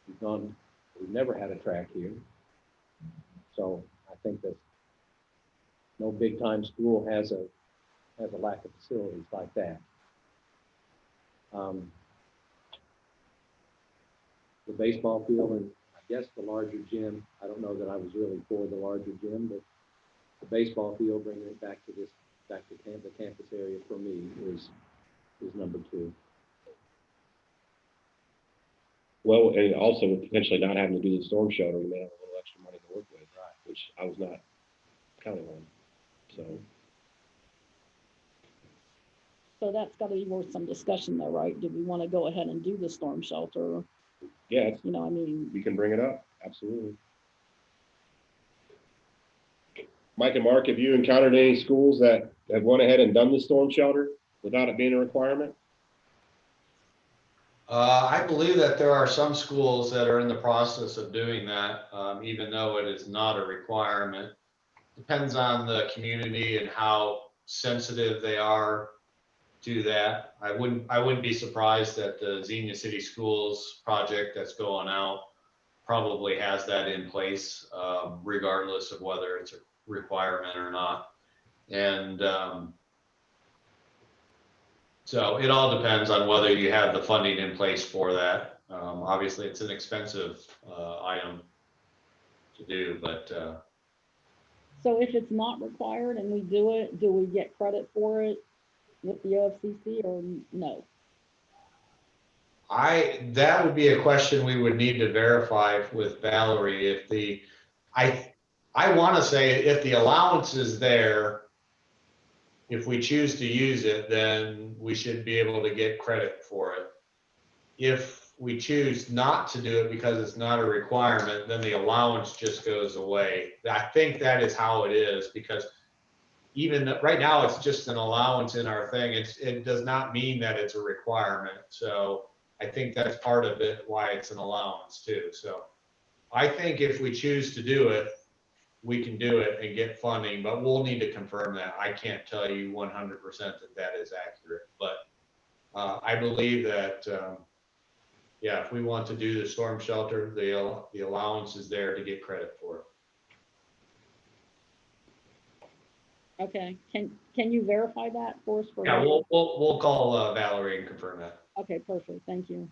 We've never had a track here. So I think that no big time school has a lack of facilities like that. The baseball field and I guess the larger gym, I don't know that I was really for the larger gym, but the baseball field, bringing it back to the campus area for me is number two. Well, and also potentially not having to do the storm shelter, we may have a little extra money to work with, right? Which I was not counting on. So that's gotta be worth some discussion though, right? Do we wanna go ahead and do the storm shelter? Yeah, You know, I mean, we can bring it up. Absolutely. Mike and Mark, have you encountered any schools that have went ahead and done the storm shelter without it being a requirement? I believe that there are some schools that are in the process of doing that, even though it is not a requirement. Depends on the community and how sensitive they are to that. I wouldn't be surprised that the Xenia City Schools project that's going out probably has that in place, regardless of whether it's a requirement or not. And so it all depends on whether you have the funding in place for that. Obviously, it's an expensive item to do, but so if it's not required and we do it, do we get credit for it with the OFCC or no? that would be a question we would need to verify with Valerie. If I want to say if the allowance is there, if we choose to use it, then we should be able to get credit for it. If we choose not to do it because it's not a requirement, then the allowance just goes away. I think that is how it is, because even right now it's just an allowance in our thing. It does not mean that it's a requirement. So I think that's part of it, why it's an allowance too. So I think if we choose to do it, we can do it and get funding, but we'll need to confirm that. I can't tell you 100% that that is accurate, but I believe that, yeah, if we want to do the storm shelter, the allowance is there to get credit for it. Okay, can you verify that for us? Yeah, we'll call Valerie and confirm that. Okay, perfect, thank you.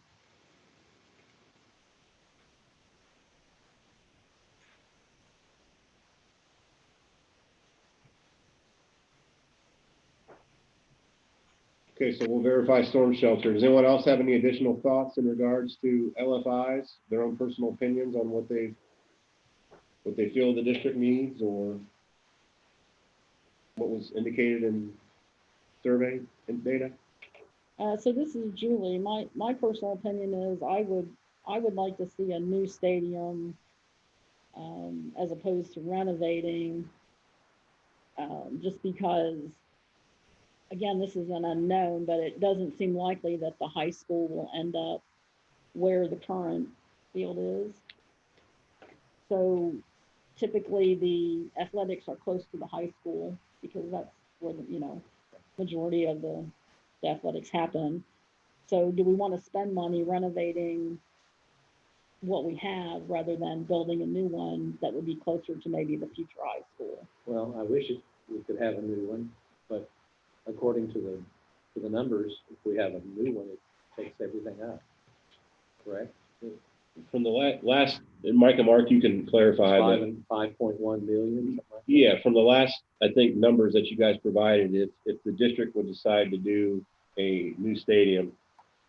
Okay, so we'll verify storm shelter. Does anyone else have any additional thoughts in regards to LFIs, their own personal opinions on what they feel the district needs or what was indicated in survey and data? So this is Julie. My personal opinion is I would like to see a new stadium as opposed to renovating, just because, again, this is an unknown, but it doesn't seem likely that the high school will end up where the current field is. So typically the athletics are close to the high school because that's where the, majority of the athletics happen. So do we want to spend money renovating what we have rather than building a new one that would be closer to maybe the future high school? Well, I wish we could have a new one, but according to the numbers, if we have a new one, it takes everything out. Correct? From the last, and Mike and Mark, you can clarify, but 5.1 million, something like that. yeah, from the last, I think, numbers that you guys provided, if the district would decide to do a new stadium,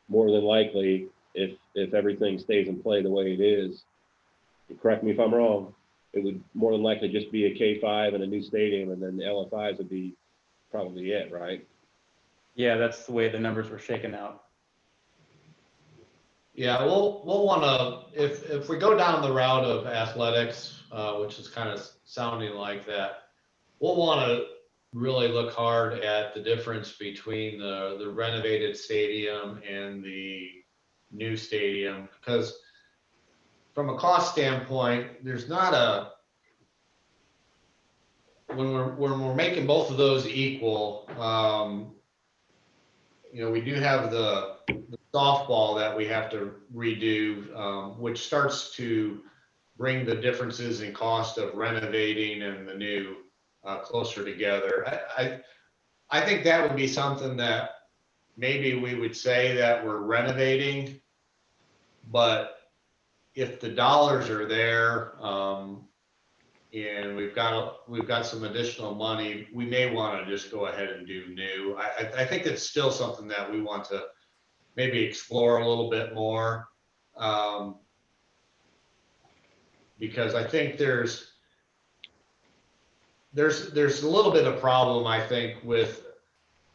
more than likely, if everything stays in play the way it is, correct me if I'm wrong, it would more than likely just be a K5 and a new stadium, and then the LFIs would be probably it, right? Yeah, that's the way the numbers were shaken out. Yeah, we'll wanna, if we go down the route of athletics, which is kind of sounding like that, we'll wanna really look hard at the difference between the renovated stadium and the new stadium, because from a cost standpoint, there's not a, when we're making both of those equal, you know, we do have the softball that we have to redo, which starts to bring the differences in cost of renovating and the new closer together. I think that would be something that maybe we would say that we're renovating, but if the dollars are there, and we've got some additional money, we may want to just go ahead and do new. I think it's still something that we want to maybe explore a little bit more, because I think there's a little bit of problem, I think, with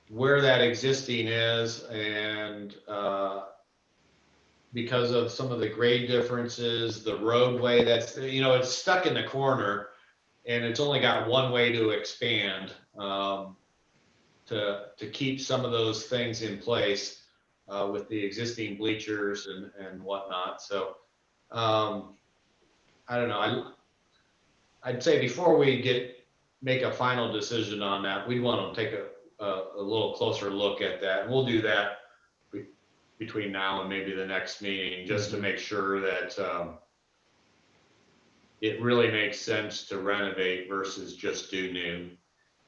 where that existing is, and because of some of the grade differences, the roadway that's, you know, it's stuck in the corner and it's only got one way to expand, to keep some of those things in place, with the existing bleachers and whatnot. So I don't know. I'd say before we make a final decision on that, we'd want to take a little closer look at that. And we'll do that between now and maybe the next meeting, just to make sure that it really makes sense to renovate versus just do new.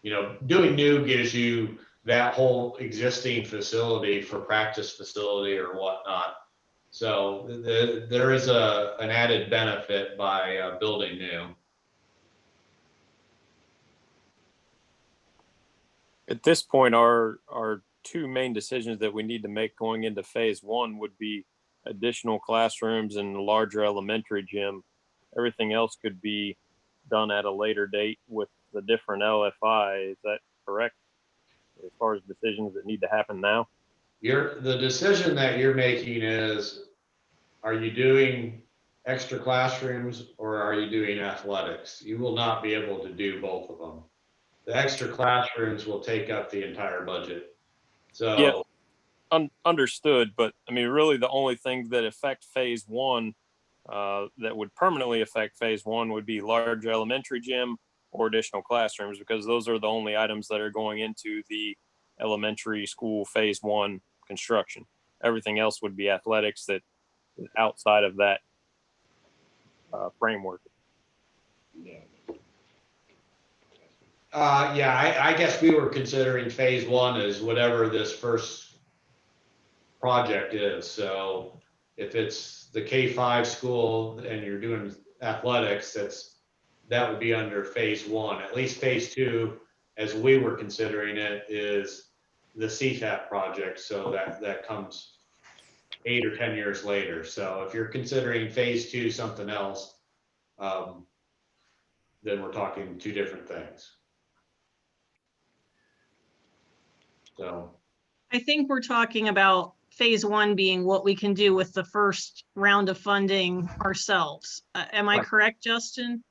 You know, doing new gives you that whole existing facility for practice facility or whatnot. So there is an added benefit by building new. At this point, our two main decisions that we need to make going into phase one would be additional classrooms and a larger elementary gym. Everything else could be done at a later date with the different LFI. Is that correct? As far as decisions that need to happen now? The decision that you're making is, are you doing extra classrooms or are you doing athletics? You will not be able to do both of them. The extra classrooms will take up the entire budget. So yeah, understood. But I mean, really, the only things that affect phase one, that would permanently affect phase one, would be large elementary gym or additional classrooms, because those are the only items that are going into the elementary school phase one construction. Everything else would be athletics that is outside of that framework. Yeah, I guess we were considering phase one as whatever this first project is. So if it's the K5 school and you're doing athletics, that would be under phase one. At least phase two, as we were considering it, is the CFAP project. So that comes 8 or 10 years later. So if you're considering phase two something else, then we're talking two different things. So I think we're talking about phase one being what we can do with the first round of funding ourselves. Am I correct, Justin?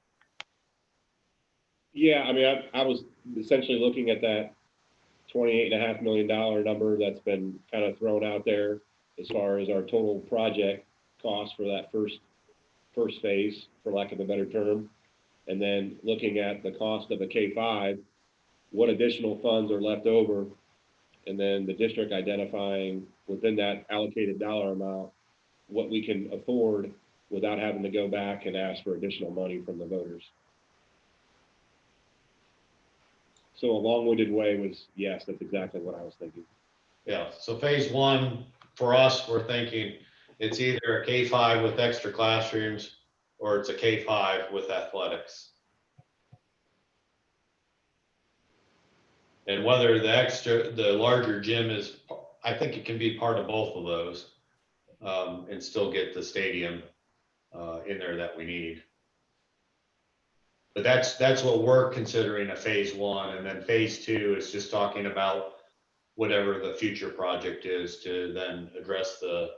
Yeah, I mean, I was essentially looking at that $28.5 million number that's been kind of thrown out there as far as our total project cost for that first phase, for lack of a better term. And then looking at the cost of a K5, what additional funds are left over, and then the district identifying within that allocated dollar amount what we can afford without having to go back and ask for additional money from the voters. So a long-winded way was, yes, that's exactly what I was thinking. yeah, so phase one for us, we're thinking It's either a K-5 with extra classrooms or it's a K-5 with athletics. And whether the larger gym is, I think it can be part of both of those, and still get the stadium in there that we need. But that's what we're considering a phase one, and then phase two is just talking about whatever the future project is to then address the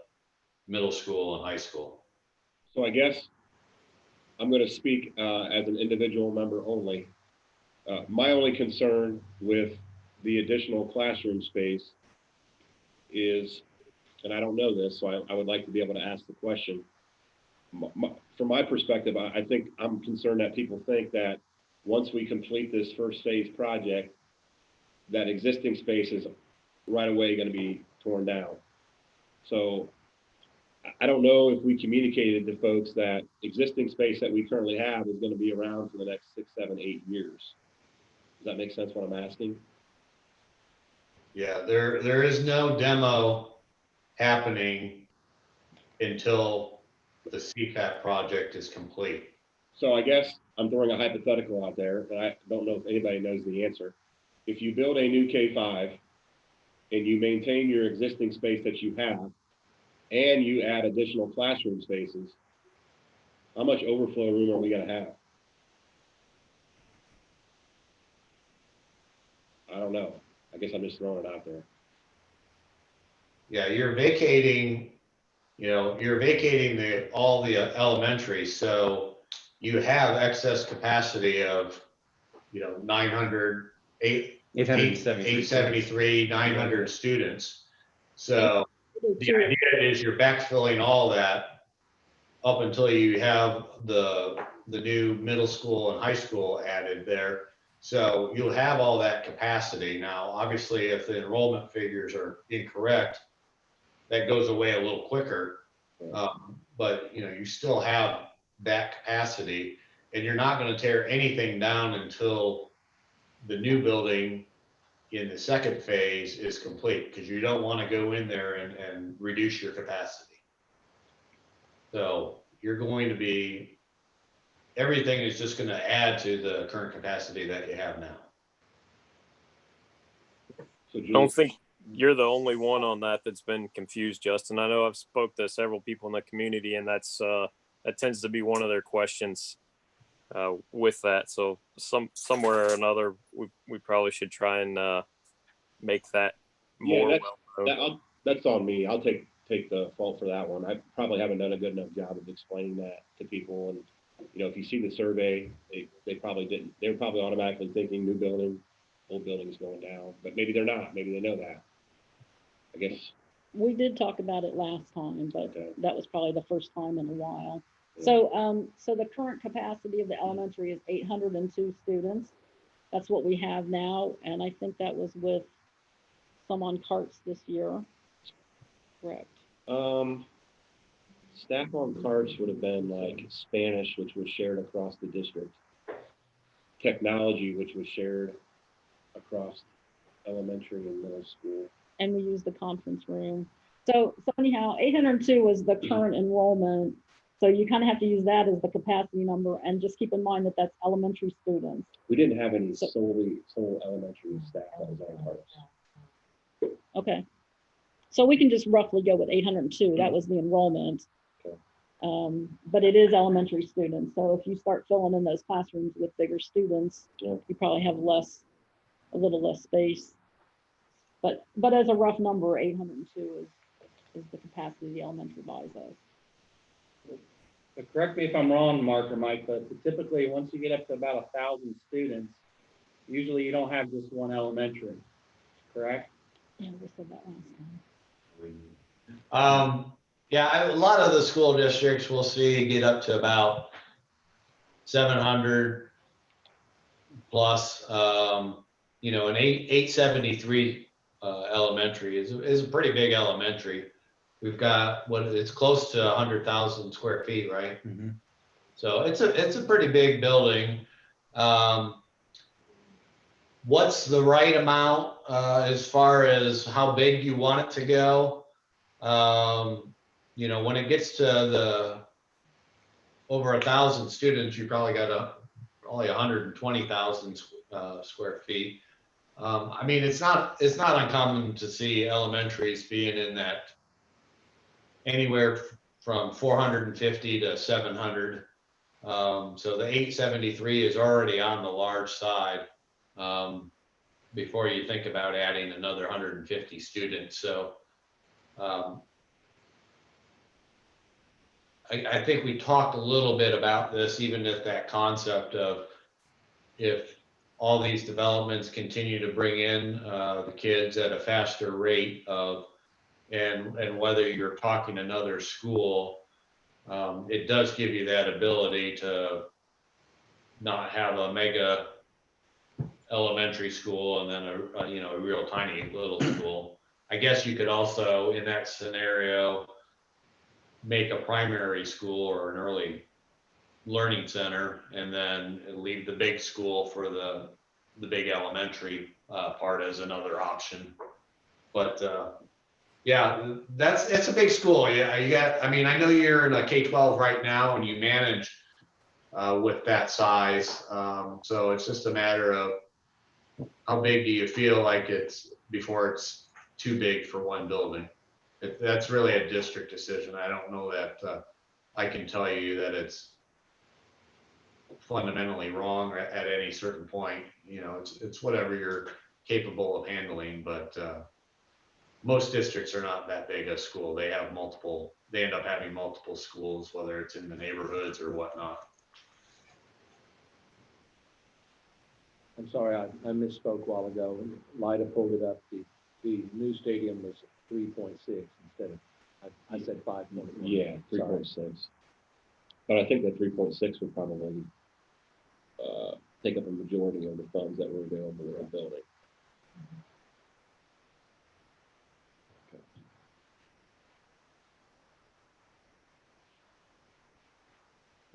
middle school and high school. So I guess I'm going to speak as an individual member only. My only concern with the additional classroom space is, and I don't know this, so I would like to be able to ask the question. From my perspective, I think I'm concerned that people think that once we complete this first phase project, that existing space is right away going to be torn down. So I don't know if we communicated to folks that existing space that we currently have is going to be around for the next 6, 7, 8 years. Does that make sense what I'm asking? Yeah, there is no demo happening until the CPAP project is complete. So I guess I'm throwing a hypothetical out there, and I don't know if anybody knows the answer. If you build a new K-5 and you maintain your existing space that you have, and you add additional classroom spaces, how much overflow room are we going to have? I don't know. I guess I'm just throwing it out there. Yeah, you're vacating all the elementary, so you have excess capacity of, 900, 873, 900 students. So the idea is you're backfilling all that up until you have the new middle school and high school added there. So you'll have all that capacity. Now, obviously, if the enrollment figures are incorrect, that goes away a little quicker. But you still have that capacity, and you're not going to tear anything down until the new building in the second phase is complete, because you don't want to go in there and reduce your capacity. So you're going to be, everything is just going to add to the current capacity that you have now. So I don't think you're the only one on that's been confused, Justin. I know I've spoke to several people in the community, and that tends to be one of their questions with that. So somewhere or another, we probably should try and make that more well-known. That's on me. I'll take the fault for that one. I probably haven't done a good enough job of explaining that to people. And if you see the survey, they probably didn't. They were probably automatically thinking new building, old building is going down, but maybe they're not. Maybe they know that. I guess We did talk about it last time, but Okay. that was probably the first time in a while. Yeah. So the current capacity of the elementary is 802 students. That's what we have now, and I think that was with some on carts this year. Correct. Staff on carts would have been like Spanish, which was shared across the district. Technology, which was shared across elementary and middle school. And we use the conference room. So anyhow, 802 was the current enrollment. So you kind of have to use that as the capacity number, and just keep in mind that that's elementary students. We didn't have any sole elementary staff that was on carts. Okay. So we can just roughly go with 802. That was the enrollment. Okay. But it is elementary students. So if you start filling in those classrooms with bigger students, Yeah. you probably have a little less space. But as a rough number, 802 is the capacity the elementary buys us. But correct me if I'm wrong, Mark or Mike, but typically, once you get up to about 1,000 students, usually you don't have just one elementary, correct? Yeah, we said that last time. Yeah, a lot of the school districts we'll see get up to about 700 plus. An 873 elementary is a pretty big elementary. We've got it's close to 100,000 square feet, right? Mm-hmm. So it's a pretty big building. What's the right amount as far as how big you want it to go? when it gets to the over 1,000 students, you probably got only 120,000 square feet. I mean, it's not uncommon to see elementaries being in that anywhere from 450 to 700. So the 873 is already on the large side before you think about adding another 150 students. So I think we talked a little bit about this, even if that concept of if all these developments continue to bring in the kids at a faster rate of, and whether you're talking another school, it does give you that ability to not have a mega elementary school and then a real tiny little school. I guess you could also, in that scenario, make a primary school or an early learning center and then leave the big school for the big elementary part as another option. But yeah, it's a big school. Yeah, I mean, I know you're in a K-12 right now and you manage with that size. So it's just a matter of how big do you feel like it's before it's too big for one building. That's really a district decision. I don't know that I can tell you that it's fundamentally wrong at any certain point. It's whatever you're capable of handling, but most districts are not that big a school. They end up having multiple schools, whether it's in the neighborhoods or whatnot. I'm sorry, I misspoke a while ago. Lida pulled it up. The new stadium was 3.6 instead of, I said 5.1. Yeah, 3.6. But I think that 3.6 would probably take up a majority of the funds that were available in the building. Okay.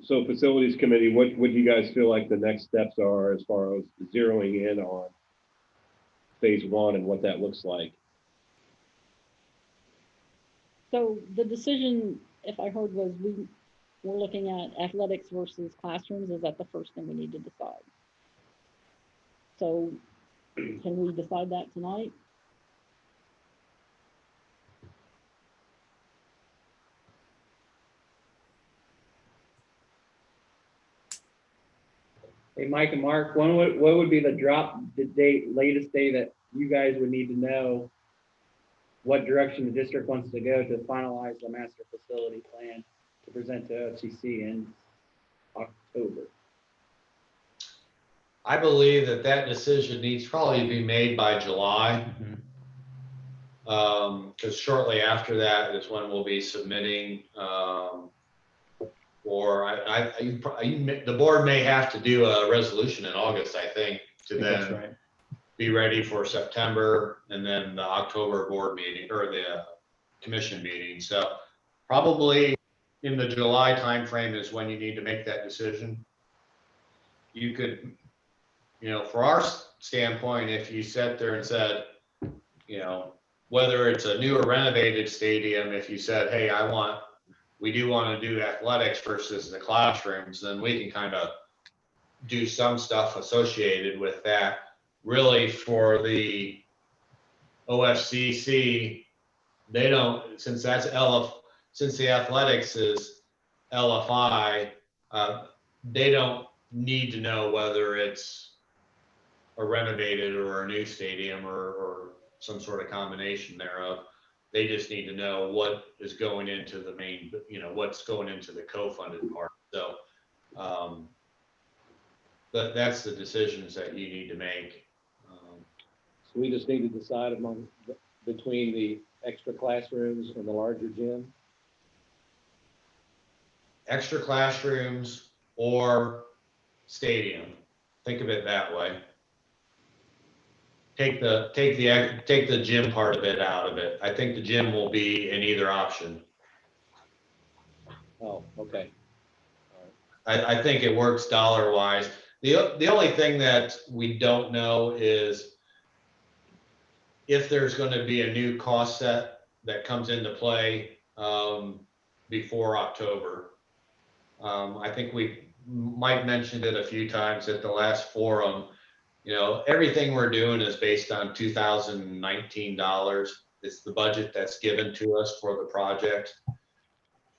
So facilities committee, what do you guys feel like the next steps are as far as zeroing in on phase one and what that looks like? So the decision, if I heard, was we're looking at athletics versus classrooms. Is that the first thing we need to decide? So can we decide that tonight? Hey, Mike and Mark, what would be the latest day that you guys would need to know what direction the district wants to go to finalize the master facility plan to present to FCC in October? I believe that decision needs probably to be made by July. Because shortly after that is when we'll be submitting the board may have to do a resolution in August, I think, to then be ready for September and then the October board meeting or the commission meeting. So probably in the July timeframe is when you need to make that decision. You could, for our standpoint, if you sat there and said, whether it's a new or renovated stadium, if you said, hey, we do want to do athletics versus the classrooms, then we can kind of do some stuff associated with that. Really, for the OFCC, they don't, since the athletics is LFI, they don't need to know whether it's a renovated or a new stadium or some sort of combination thereof. They just need to know what is going into the main, what's going into the co-funded part. So, but that's the decisions that you need to make. So we just need to decide between the extra classrooms and the larger gym. Extra classrooms or stadium. Think of it that way. Take the gym part of it out of it. I think the gym will be in either option. Oh, okay. I think it works dollar wise. The only thing that we don't know is if there's going to be a new cost set that comes into play before October. I think Mike mentioned it a few times at the last forum. You know, everything we're doing is based on 2019 dollars. It's the budget that's given to us for the project.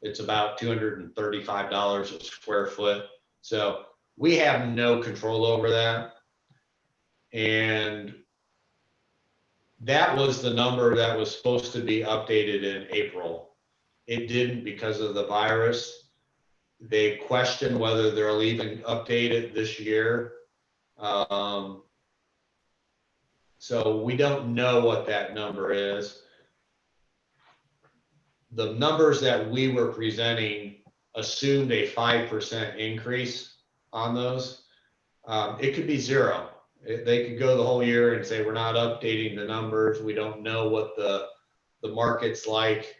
It's about $235 a square foot. So we have no control over that. And that was the number that was supposed to be updated in April. It didn't because of the virus. They question whether they'll even update it this year. So we don't know what that number is. The numbers that we were presenting assumed a 5% increase on those. It could be zero. They could go the whole year and say, we're not updating the numbers. We don't know what the market's like.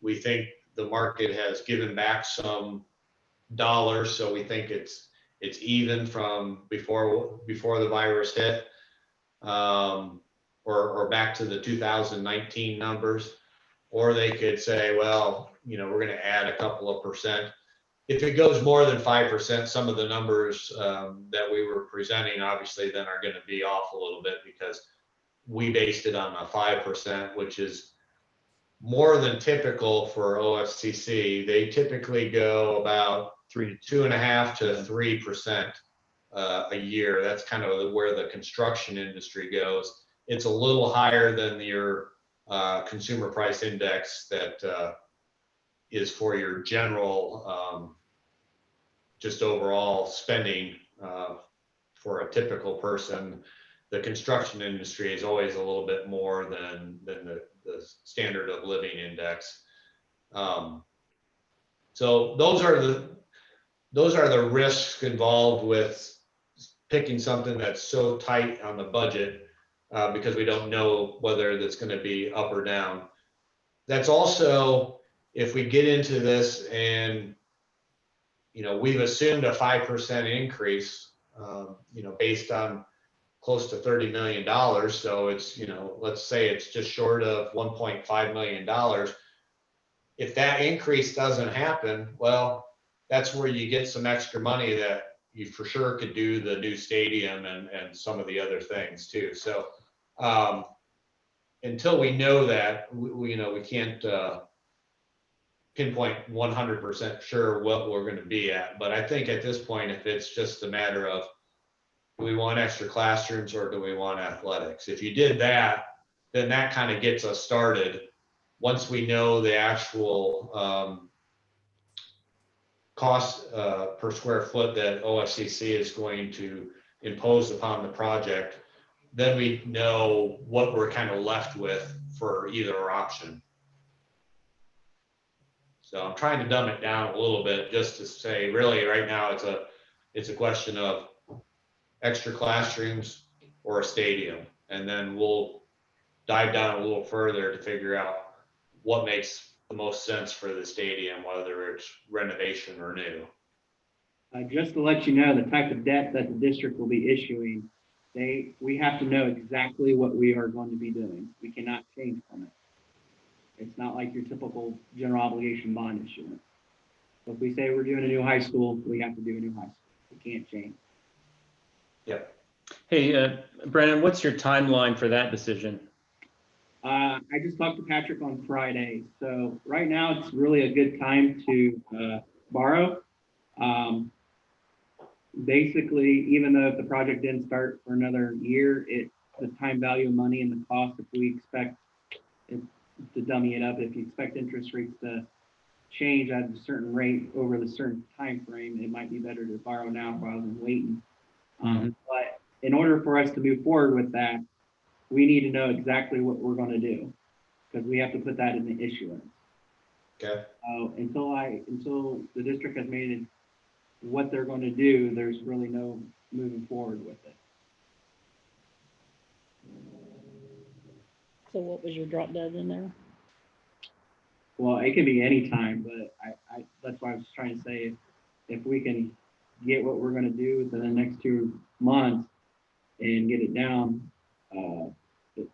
We think the market has given back some dollars, so we think it's even from before the virus hit, or back to the 2019 numbers. Or they could say, well, you know, we're going to add a couple of percent. If it goes more than 5%, some of the numbers that we were presenting, obviously, then are going to be off a little bit because we based it on a 5%, which is more than typical for OFCC. They typically go about 2.5% to 3% a year. That's kind of where the construction industry goes. It's a little higher than your consumer price index that is for your general just overall spending for a typical person. The construction industry is always a little bit more than the standard of living index. So those are the risks involved with picking something that's so tight on the budget, because we don't know whether that's going to be up or down. That's also, if we get into this and, you know, we've assumed a 5% increase, you know, based on close to $30 million. So it's, you know, let's say it's just short of $1.5 million. If that increase doesn't happen, well, that's where you get some extra money that you for sure could do the new stadium and some of the other things too. So until we know that, we you know, we can't pinpoint 100% sure what we're going to be at. But I think at this point, if it's just a matter of, do we want extra classrooms or do we want athletics? If you did that, then that kind of gets us started. Once we know the actual cost per square foot that OFCC is going to impose upon the project, then we know what we're kind of left with for either option. So I'm trying to dumb it down a little bit just to say, really, right now it's a question of extra classrooms or a stadium, and then we'll dive down a little further to figure out what makes the most sense for the stadium, whether it's renovation or new. Just to let you know, the type of debt that the district will be issuing, we have to know exactly what we are going to be doing. We cannot change from it. It's not like your typical general obligation bond issuance. So if we say we're doing a new high school, we have to do a new high school. We can't change. Yep. Hey, Brennan, what's your timeline for that decision? I just talked to Patrick on Friday. So right now it's really a good time to borrow. Basically, even though if the project didn't start for another year, the time value of money and the cost, if we expect it, to dummy it up, if you expect interest rates to change at a certain rate over the certain time frame, it might be better to borrow now rather than waiting. But in order for us to move forward with that, we need to know exactly what we're going to do, because we have to put that in the issuance. Okay. Until the district has made it what they're going to do, there's really no moving forward with it. So what was your drop dead in there? Well, it can be any time, but I that's why I was trying to say if we can get what we're going to do within the next 2 months and get it down,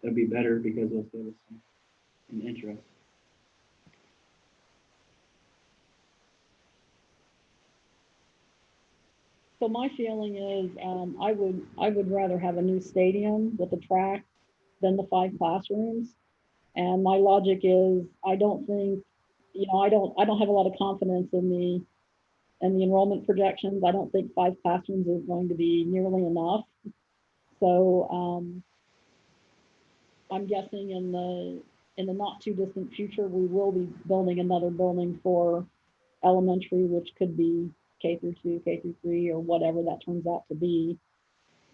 that'd be better because it'll save us some in interest. So my feeling is, I would rather have a new stadium with a track than the 5 classrooms. And my logic is, I don't think, I don't have a lot of confidence in the enrollment projections. I don't think 5 classrooms is going to be nearly enough. So, I'm guessing in the not too distant future, we will be building another building for elementary, which could be K through 2, K through 3, or whatever that turns out to be.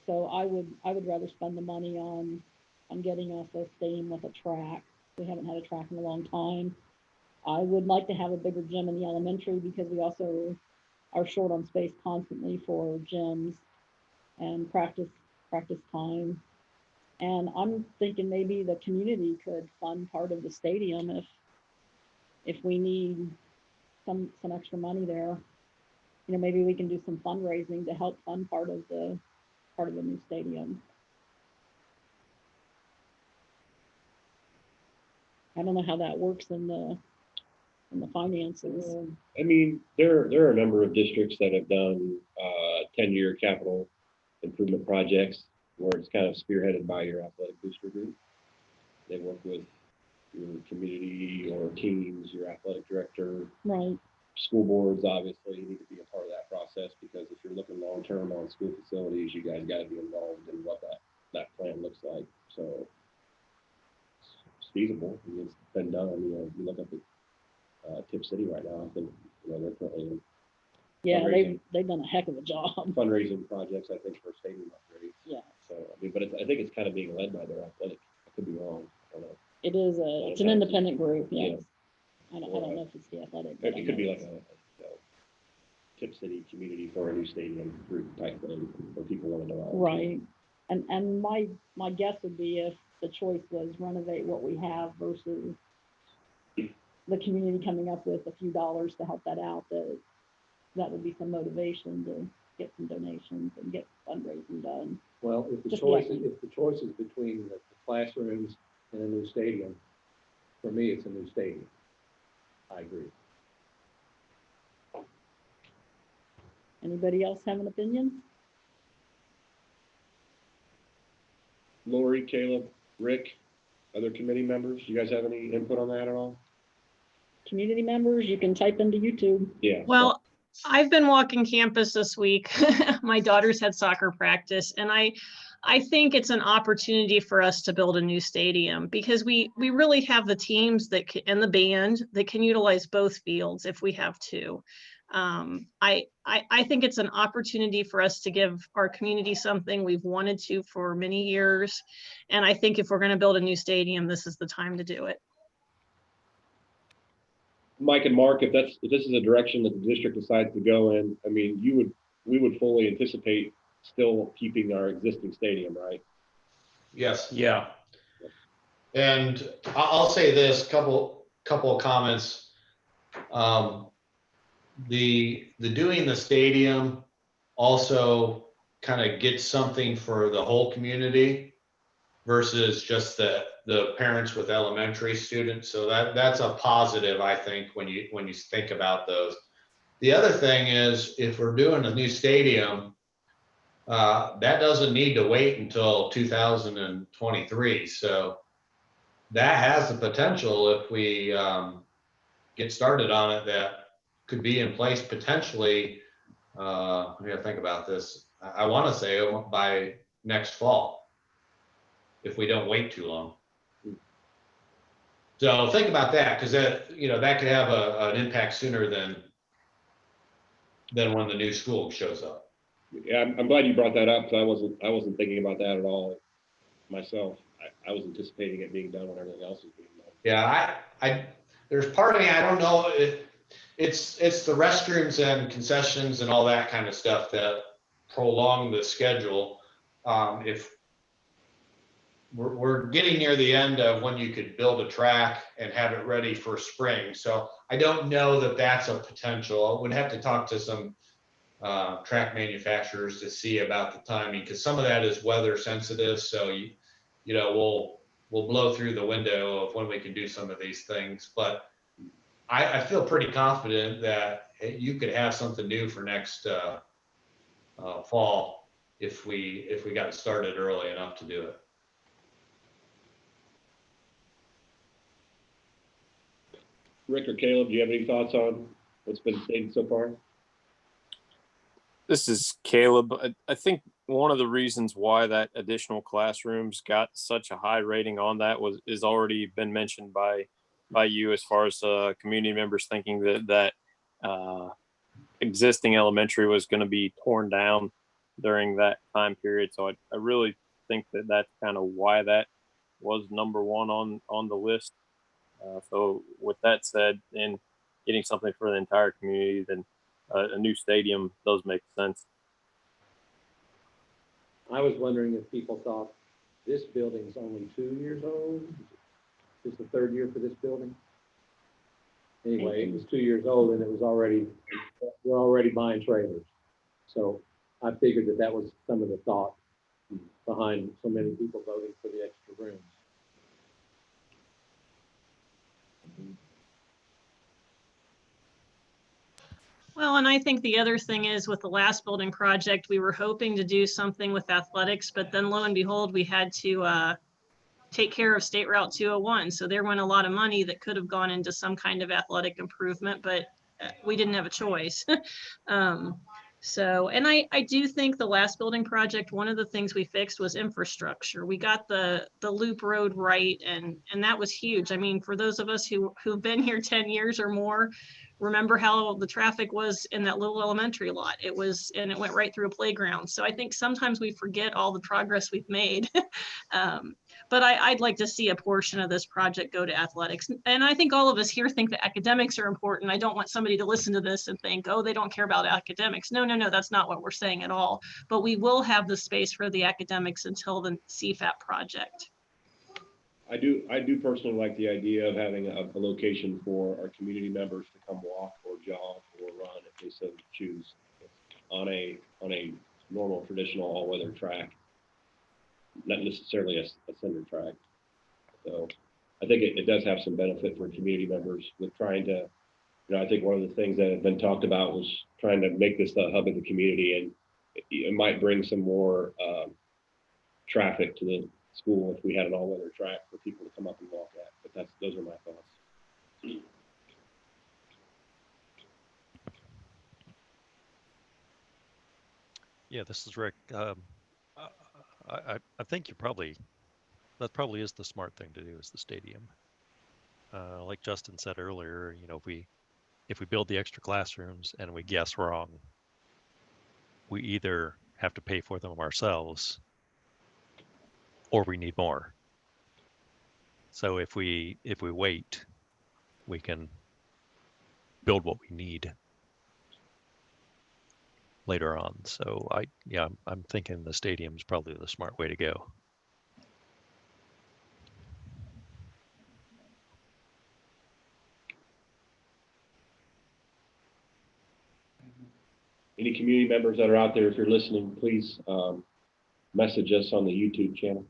So I would rather spend the money on getting us a stadium with a track. We haven't had a track in a long time. I would like to have a bigger gym in the elementary because we also are short on space constantly for gyms and practice time. And I'm thinking maybe the community could fund part of the stadium if we need some extra money there. Maybe we can do some fundraising to help fund part of the new stadium. I don't know how that works in the finances. I mean, there are a number of districts that have done 10-year capital improvement projects where it's kind of spearheaded by your athletic booster group. They work with your community or teams, your athletic director. Right. School boards obviously need to be a part of that process, because if you're looking long-term on school facilities, you guys got to be involved in what that plan looks like. So it's feasible. I mean, it's been done. You look up at Tip City right now. I think they're currently they've done a heck of a job. Fundraising projects, I think, for stadium upgrades. Yeah. So I mean, but I think it's kind of being led by their athletic. I could be wrong. I don't know. It is it's an independent group. Yes. Yeah. I don't know if it's the athletic. It could be like a Tip City community for a new stadium group type thing where people want to know. Right. And my guess would be, if the choice was renovate what we have versus the community coming up with a few dollars to help that out, that would be some motivation to get some donations and get fundraising done. Well, if the Just choice guessing. is between the classrooms and a new stadium, for me, it's a new stadium. I agree. Anybody else have an opinion? Lori, Caleb, Rick, other committee members, you guys have any input on that at all? Community members, you can type into YouTube. Yeah. Well, I've been walking campus this week. My daughter's had soccer practice, and I think it's an opportunity for us to build a new stadium, because we really have the teams and the band that can utilize both fields if we have to. I think it's an opportunity for us to give our community something we've wanted to for many years. And I think if we're going to build a new stadium, this is the time to do it. Mike and Mark, if this is a direction that the district decides to go in, I mean, we would fully anticipate still keeping our existing stadium, right? Yes. Yeah. And I'll say this, couple of comments. The doing the stadium also kind of gets something for the whole community versus just the parents with elementary students. So that's a positive, I think, when you think about those. The other thing is, if we're doing a new stadium, that doesn't need to wait until 2023. So that has the potential, if we get started on it, that could be in place potentially. Let me think about this. I want to say by next fall, if we don't wait too long. So think about that, because that could have an impact sooner than when the new school shows up. Yeah, I'm glad you brought that up, because I wasn't thinking about that at all myself. I was anticipating it being done when everything else is being done. Yeah, I there's part of me, I don't know, it's the restrooms and concessions and all that kind of stuff that prolong the schedule. If we're getting near the end of when you could build a track and have it ready for spring, so I don't know that that's a potential. I would have to talk to some track manufacturers to see about the timing, because some of that is weather sensitive. So we'll blow through the window of when we can do some of these things. But I feel pretty confident that you could have something new for next fall if we got started early enough to do it. Rick or Caleb, do you have any thoughts on what's been stated so far? This is Caleb. I think one of the reasons why that additional classrooms got such a high rating on that is already been mentioned by you, as far as community members thinking that existing elementary was going to be torn down during that time period. So I really think that that's kind of why that was number one on the list. So with that said, and getting something for the entire community, then a new stadium does make sense. I was wondering if people thought this building's only 2 years old. Is the third year for this building? Anyway, it was 2 years old and we're already buying trailers. So I figured that was some of the thought behind so many people voting for the extra rooms. Well, and I think the other thing is, with the last building project, we were hoping to do something with athletics, but then lo and behold, we had to take care of State Route 201. So there went a lot of money that could have gone into some kind of athletic improvement, but we didn't have a choice. And I do think the last building project, one of the things we fixed was infrastructure. We got the loop road right, and that was huge. I mean, for those of us who've been here 10 years or more, remember how the traffic was in that little elementary lot. It went right through a playground. So I think sometimes we forget all the progress we've made. But I'd like to see a portion of this project go to athletics. And I think all of us here think that academics are important. I don't want somebody to listen to this and think, oh, they don't care about academics. No, that's not what we're saying at all. But we will have the space for the academics until the CFAP project. I do personally like the idea of having a location for our community members to come walk or jog or run if they so choose on a normal traditional all-weather track, not necessarily a cinder track. So I think it does have some benefit for community members with trying to, I think one of the things that have been talked about was trying to make this the hub of the community, and it might bring some more traffic to the school if we had an all-weather track for people to come up and walk at. But those are my thoughts. Yeah, this is Rick. I think that probably is the smart thing to do, is the stadium. Like Justin said earlier, if we build the extra classrooms and we guess wrong, we either have to pay for them ourselves or we need more. So if we wait, we can build what we need later on. So I'm thinking the stadium's probably the smart way to go. Any community members that are out there, if you're listening, please message us on the YouTube channel.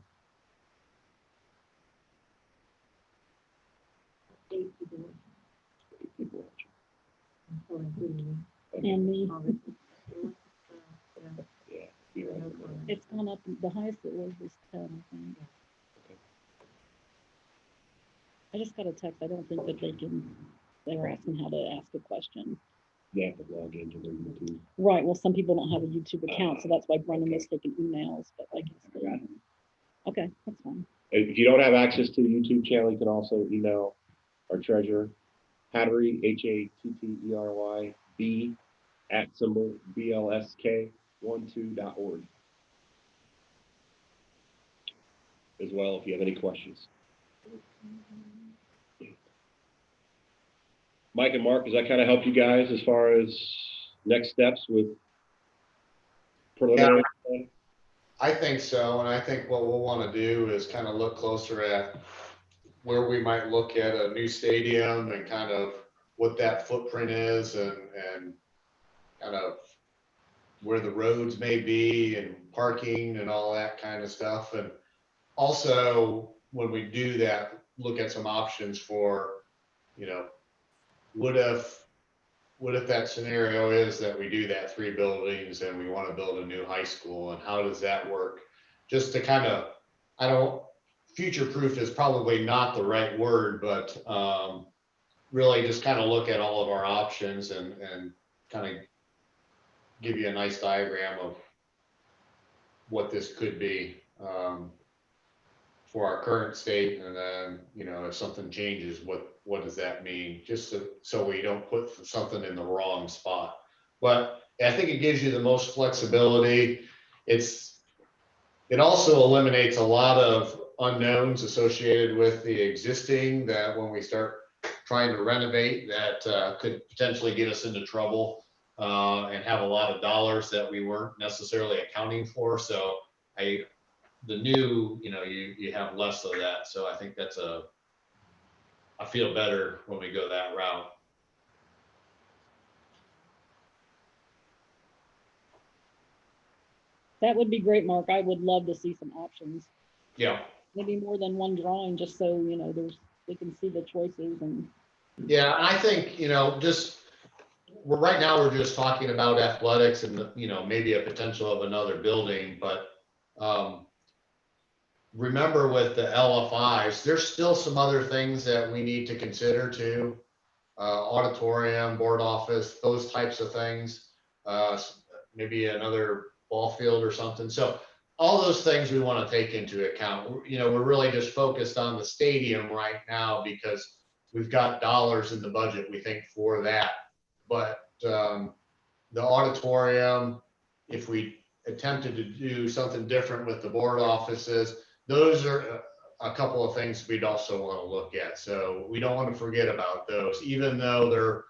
8 people. And me, Yeah. it's gone up, the highest it was 10, I think. Okay. I just got a text, I don't think that they were asking how to ask a question. You have to log into their YouTube. Right, well, some people don't have a YouTube account, so that's why Brendan was taking emails, but I guess okay, that's fine. If you don't have access to the YouTube channel, you can also email our treasurer, Hattery, HATTERY, B @blsk12.org. As well, if you have any questions. Mike and Mark, does that kind of help you guys as far as next steps with preliminary? Yeah, I think so. And I think what we'll want to do is kind of look closer at where we might look at a new stadium and kind of what that footprint is, and kind of where the roads may be and parking and all that kind of stuff. And also, when we do that, look at some options for, what what if that scenario is that we do that 3 buildings and we want to build a new high school, and how does that work? Just to kind of, future-proof is probably not the right word, but really just kind of look at all of our options and kind of give you a nice diagram of what this could be for our current state. And then, if something changes, what does that mean? Just so we don't put something in the wrong spot. But I think it gives you the most flexibility. It also eliminates a lot of unknowns associated with the existing, that when we start trying to renovate, that could potentially get us into trouble and have a lot of dollars that we weren't necessarily accounting for. So the new, you have less of that. So I think I feel better when we go that route. That would be great, Mark. I would love to see some options. Yeah. Maybe more than one drawing, just so, we can see the choices and. Yeah, and I think, right now we're just talking about athletics and, maybe a potential of another building, but remember with the LFIs, there's still some other things that we need to consider too. Auditorium, board office, those types of things, maybe another ball field or something. So all those things we want to take into account. We're really just focused on the stadium right now because we've got dollars in the budget, we think, for that. But the auditorium, if we attempted to do something different with the board offices, those are a couple of things we'd also want to look at. So we don't want to forget about those, even though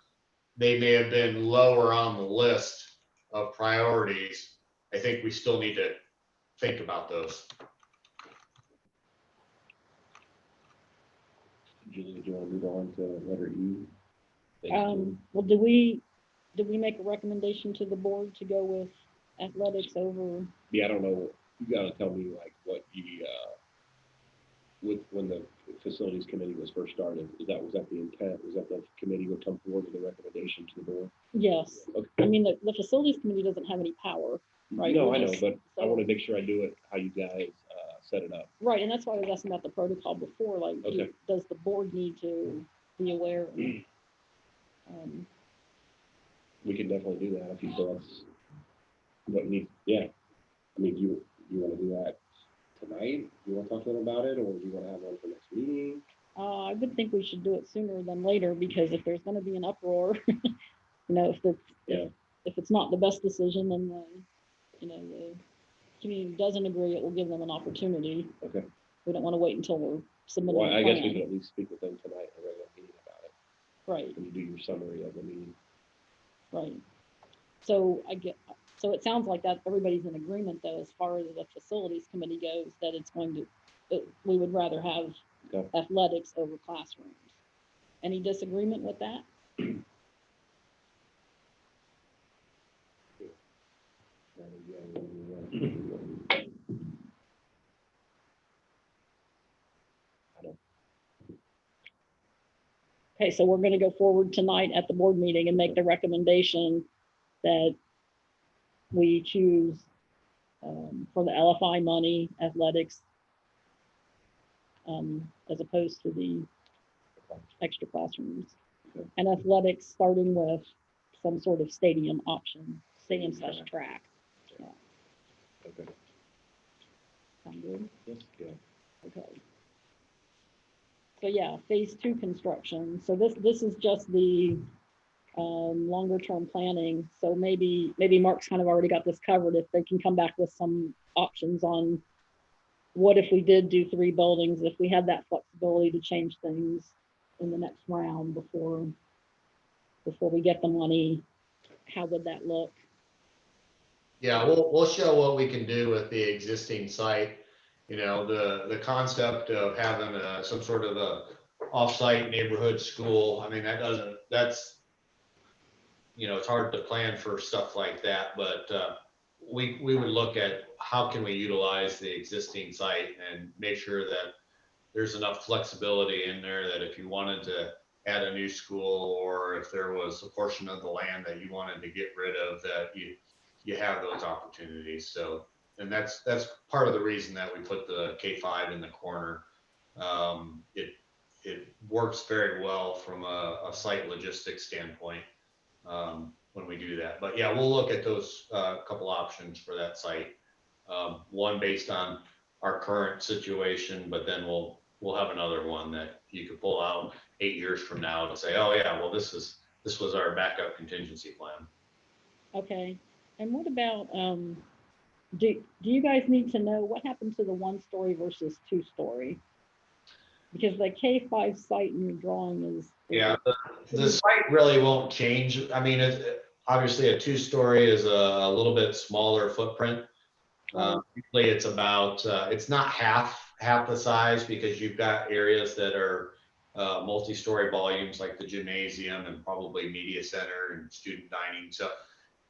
they may have been lower on the list of priorities. I think we still need to think about those. Julie, do you want to move on to letter E? Well, do we make a recommendation to the board to go with athletics over? Yeah, I don't know. You gotta tell me like what when the facilities committee was first started, was that the intent? Was that the committee would come forward with a recommendation to the board? Yes. Okay. I mean, the facilities committee doesn't have any power, right? No, We're I know, just- but I so- want to make sure I do it how you guys set it up. Right, and that's why I was asking about the protocol before, like, Okay. does the board need to be aware? We can definitely do that if you feel that's what needs. Yeah, I mean, you want to do that tonight? You want to talk to them about it, or do you want to have one for next meeting? I would think we should do it sooner than later, because if there's gonna be an uproar, if it's not the best decision, then the community doesn't agree, it will give them an opportunity. Okay. We don't want to wait until we're submitting Well, a I guess we plan. can at least speak with them tonight in a regular meeting about it. Right, When you do your summary of the meeting. right. So it sounds like that everybody's in agreement, though, as far as the facilities committee goes, that it's we would rather have Okay. athletics over classrooms. Any disagreement with that? Okay, so we're gonna go forward tonight at the board meeting and make the recommendation that we choose for the LFI money, athletics, as opposed to the extra classrooms. Okay. And athletics starting with some sort of stadium option, stadium/track. Yeah, Okay. sound good? Yes. Yeah. Okay. So yeah, phase 2 construction. So this is just the longer term planning. So maybe Mark's kind of already got this covered. If they can come back with some options on what if we did do 3 buildings, if we had that flexibility to change things in the next round before we get the money, how would that look? Yeah, we'll show what we can do with the existing site. The concept of having some sort of a off-site neighborhood school. I mean, that's it's hard to plan for stuff like that, but we would look at how can we utilize the existing site and make sure that there's enough flexibility in there that if you wanted to add a new school, or if there was a portion of the land that you wanted to get rid of, that you have those opportunities. So, and that's part of the reason that we put the K-5 in the corner. It works very well from a site logistics standpoint when we do that. But yeah, we'll look at those couple options for that site. One based on our current situation, but then we'll have another one that you could pull out 8 years from now to say, oh yeah, well this was our backup contingency plan. Okay, and what about, do you guys need to know what happened to the 1-story versus 2-story? Because the K-5 site in the drawing is. Yeah, the site really won't change. I mean, obviously a 2-story is a little bit smaller footprint. Usually it's about, it's not half the size, because you've got areas that are multi-story volumes like the gymnasium and probably media center and student dining. So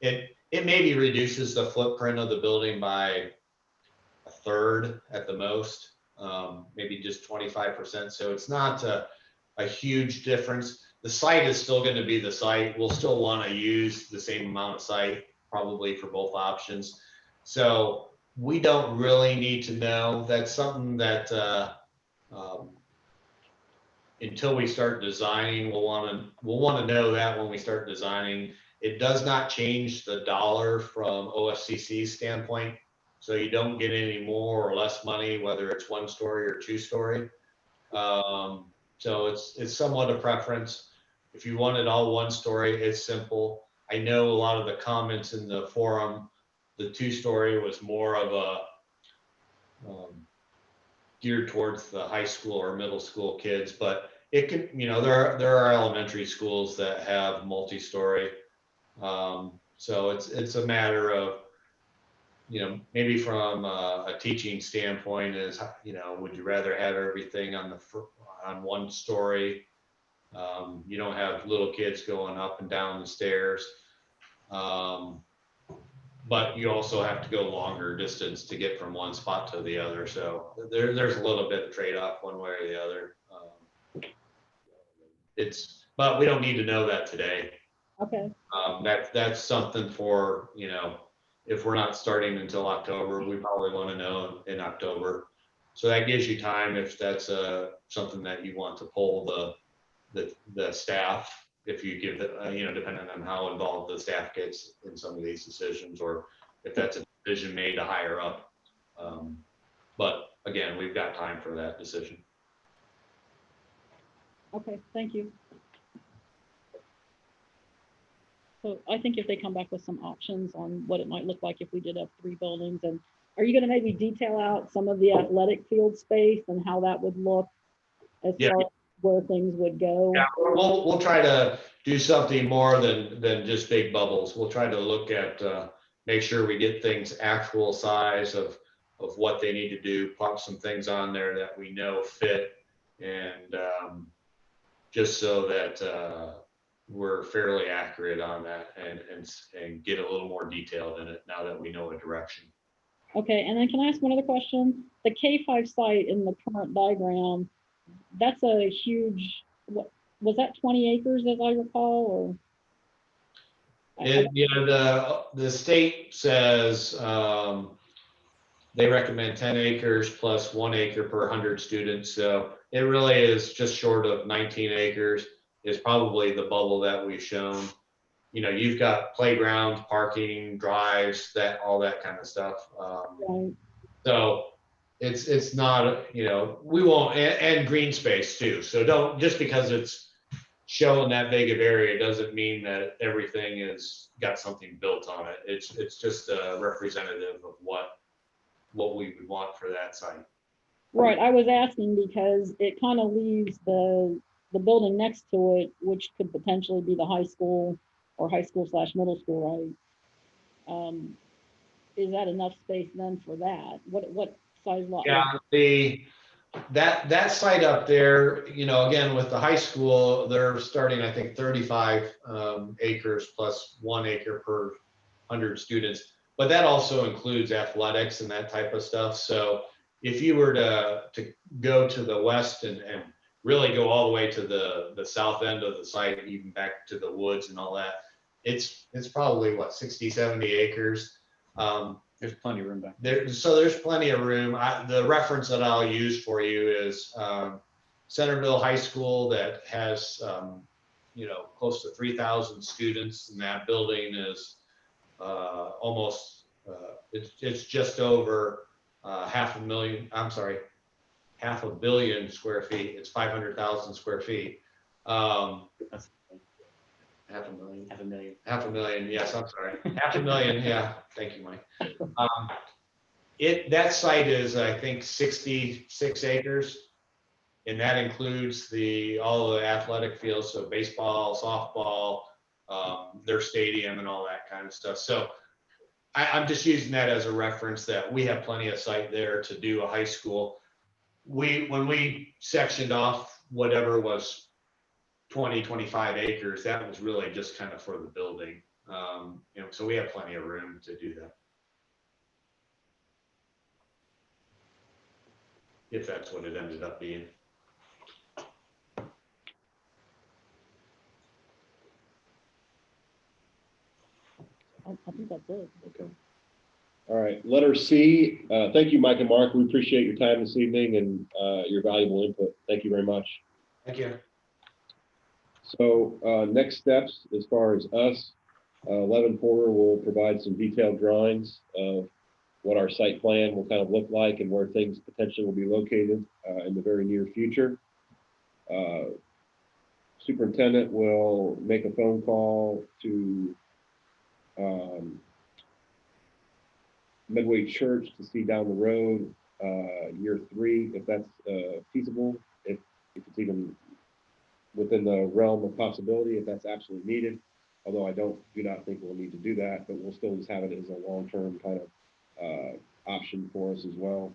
it maybe reduces the footprint of the building by a third at the most, maybe just 25%. So it's not a huge difference. The site is still going to be the site. We'll still want to use the same amount of site probably for both options. So we don't really need to know. That's something that until we start designing, we'll want to know that when we start designing. It does not change the dollar from OFCC's standpoint. So you don't get any more or less money, whether it's 1-story or 2-story. So it's somewhat a preference. If you want it all 1-story, it's simple. I know a lot of the comments in the forum, the 2-story was more of a geared towards the high school or middle school kids, but it can, there are elementary schools that have multi-story. So it's a matter of, maybe from a teaching standpoint is, would you rather have everything on 1-story? You don't have little kids going up and down the stairs. But you also have to go longer distance to get from one spot to the other. So there's a little bit of trade-off one way or the other. But we don't need to know that today. Okay. That's something for, if we're not starting until October, we probably want to know in October. So that gives you time, if that's something that you want to poll the staff, if you give it, depending on how involved the staff gets in some of these decisions, or if that's a decision made to higher up. But again, we've got time for that decision. Okay, thank you. So I think if they come back with some options on what it might look like if we did have 3 buildings, and are you going to maybe detail out some of the athletic field space and how that would look as far as where things would go? Yeah, we'll try to do something more than just big bubbles. We'll try to look at, make sure we get things actual size of what they need to do, pop some things on there that we know fit, and just so that we're fairly accurate on that, and get a little more detailed in it now that we know a direction. Okay, and then can I ask one other question? The K-5 site in the current diagram, that's a huge, what was that, 20 acres as I recall, or? The state says they recommend 10 acres plus 1 acre per 100 students. So it really is just short of 19 acres is probably the bubble that we've shown. You've got playground, parking, drives, all that kind of stuff. Right. So it's not, we won't, and green space too. So don't, just because it's showing that big of area doesn't mean that everything is got something built on it. It's just a representative of what we would want for that site. Right, I was asking because it kind of leaves the building next to it, which could potentially be the high school or high school / middle school, right? Is that enough space then for that? What size lot? Yeah, that site up there, again, with the high school, they're starting, I think, 35 acres plus 1 acre per 100 students, but that also includes athletics and that type of stuff. So if you were to go to the west and really go all the way to the south end of the site, even back to the woods and all that. It's probably what, 60, 70 acres. There's plenty of room back So there's plenty of room. The reference that I'll use for you is Centerville High School that has, close to 3,000 students, and that building is almost, it's just over half a billion square feet. It's 500,000 square feet. That's Half a million. half a million. Half a million, yes, I'm sorry. Half a million, yeah. Thank you, Mike. That site is, I think, 66 acres. And that includes all the athletic fields, so baseball, softball, their stadium and all that kind of stuff. So I'm just using that as a reference that we have plenty of site there to do a high school. When we sectioned off whatever was 20, 25 acres, that was really just kind of for the building. So we have plenty of room to do that. If that's what it ended up being. I think that's it. Okay. All right, letter C. Thank you, Mike and Mark. We appreciate your time this evening and your valuable input. Thank you very much. Thank you. So next steps, as far as us, 11 Porter will provide some detailed drawings of what our site plan will kind of look like and where things potentially will be located in the very near future. Superintendent will make a phone call to Medway Church to see down the road, year 3, if that's feasible, if it's even within the realm of possibility, if that's absolutely needed. Although I do not think we'll need to do that, but we'll still just have it as a long-term kind of option for us as well.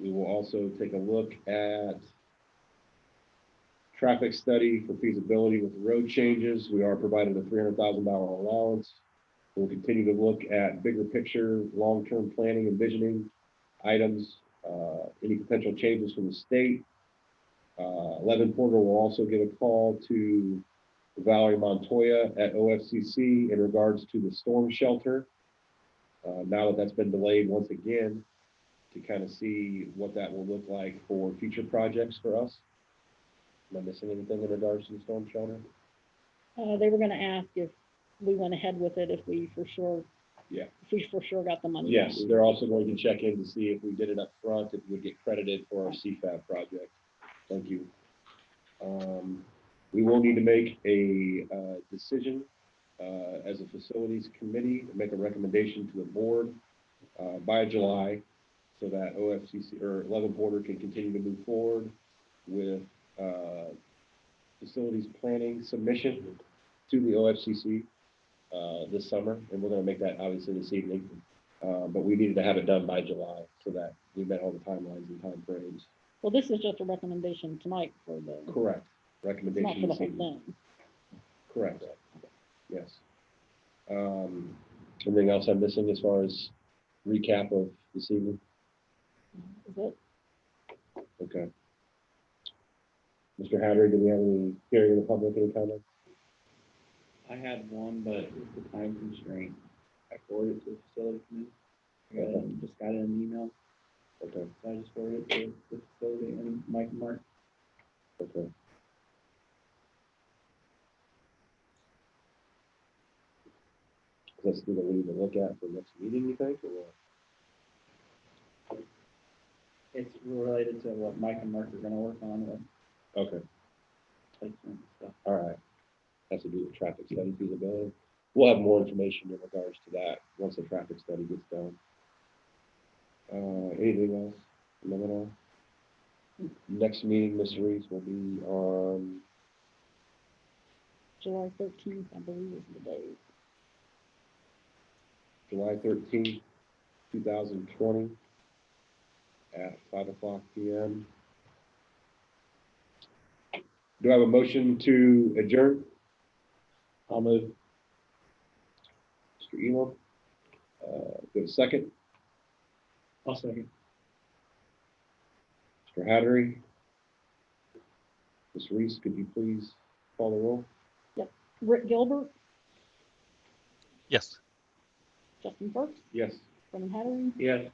We will also take a look at traffic study for feasibility with road changes. We are provided a $300,000 allowance. We'll continue to look at bigger picture, long-term planning and visioning items, any potential changes from the state. 11 Porter will also give a call to Valerie Montoya at OFCC in regards to the storm shelter. Now that that's been delayed once again, to kind of see what that will look like for future projects for us. Am I missing anything in regards to the storm shelter? They were gonna ask if we went ahead with it, if we for sure got the money. Yes, they're also going to check in to see if we did it up front, if we would get credited for our CFAB project. Thank you. We will need to make a decision as a facilities committee, make a recommendation to the board by July, so that OFCC or 11 Porter can continue to move forward with facilities planning submission to the OFCC this summer, and we're going to make that obviously this evening. But we needed to have it done by July so that we met all the timelines and time frames. Well, this is just a recommendation tonight for the. Correct. It's not Recommendation for the this whole evening. thing. Correct. Yes. Anything else I'm missing as far as recap of this evening? Is it? Okay. Mr. Hattery, do we have any hearing in the public, any comments? I had one, but it's a time constraint. I forwarded it to the facility committee. Okay. Just got it in an email, Okay. so I just forwarded it to the facility and Mike and Mark. Okay. That's something that we need to look at for next meeting, you think, or what? It's related to what Mike and Mark are gonna work on with Okay. placement and stuff. All right. Has to do with traffic study feasibility. We'll have more information in regards to that once the traffic study gets done. Anything else? Nothing at all? Next meeting, Mr. Reese, will be on July 13th, I believe is the date. July 13th, 2020 at 5:00 p.m. Do I have a motion to adjourn? I'll move. Mr. Elam, do a second? I'll second. Mr. Hattery. Ms. Reese, could you please call the roll? Rick Gilbert, Yes. Justin Burks, Yes. Brendan Hattery, Yes.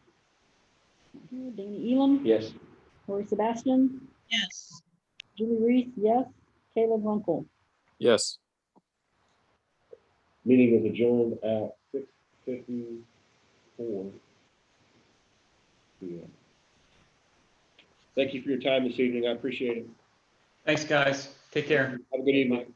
Danny Elam, Yes. Lori Sebastian, Yes. Julie Reese, yes, Caleb Runkle. Yes. Meeting is adjourned at 6:54 p.m. Thank you for your time this evening. I appreciate it. Thanks, guys. Take care. Have a good evening.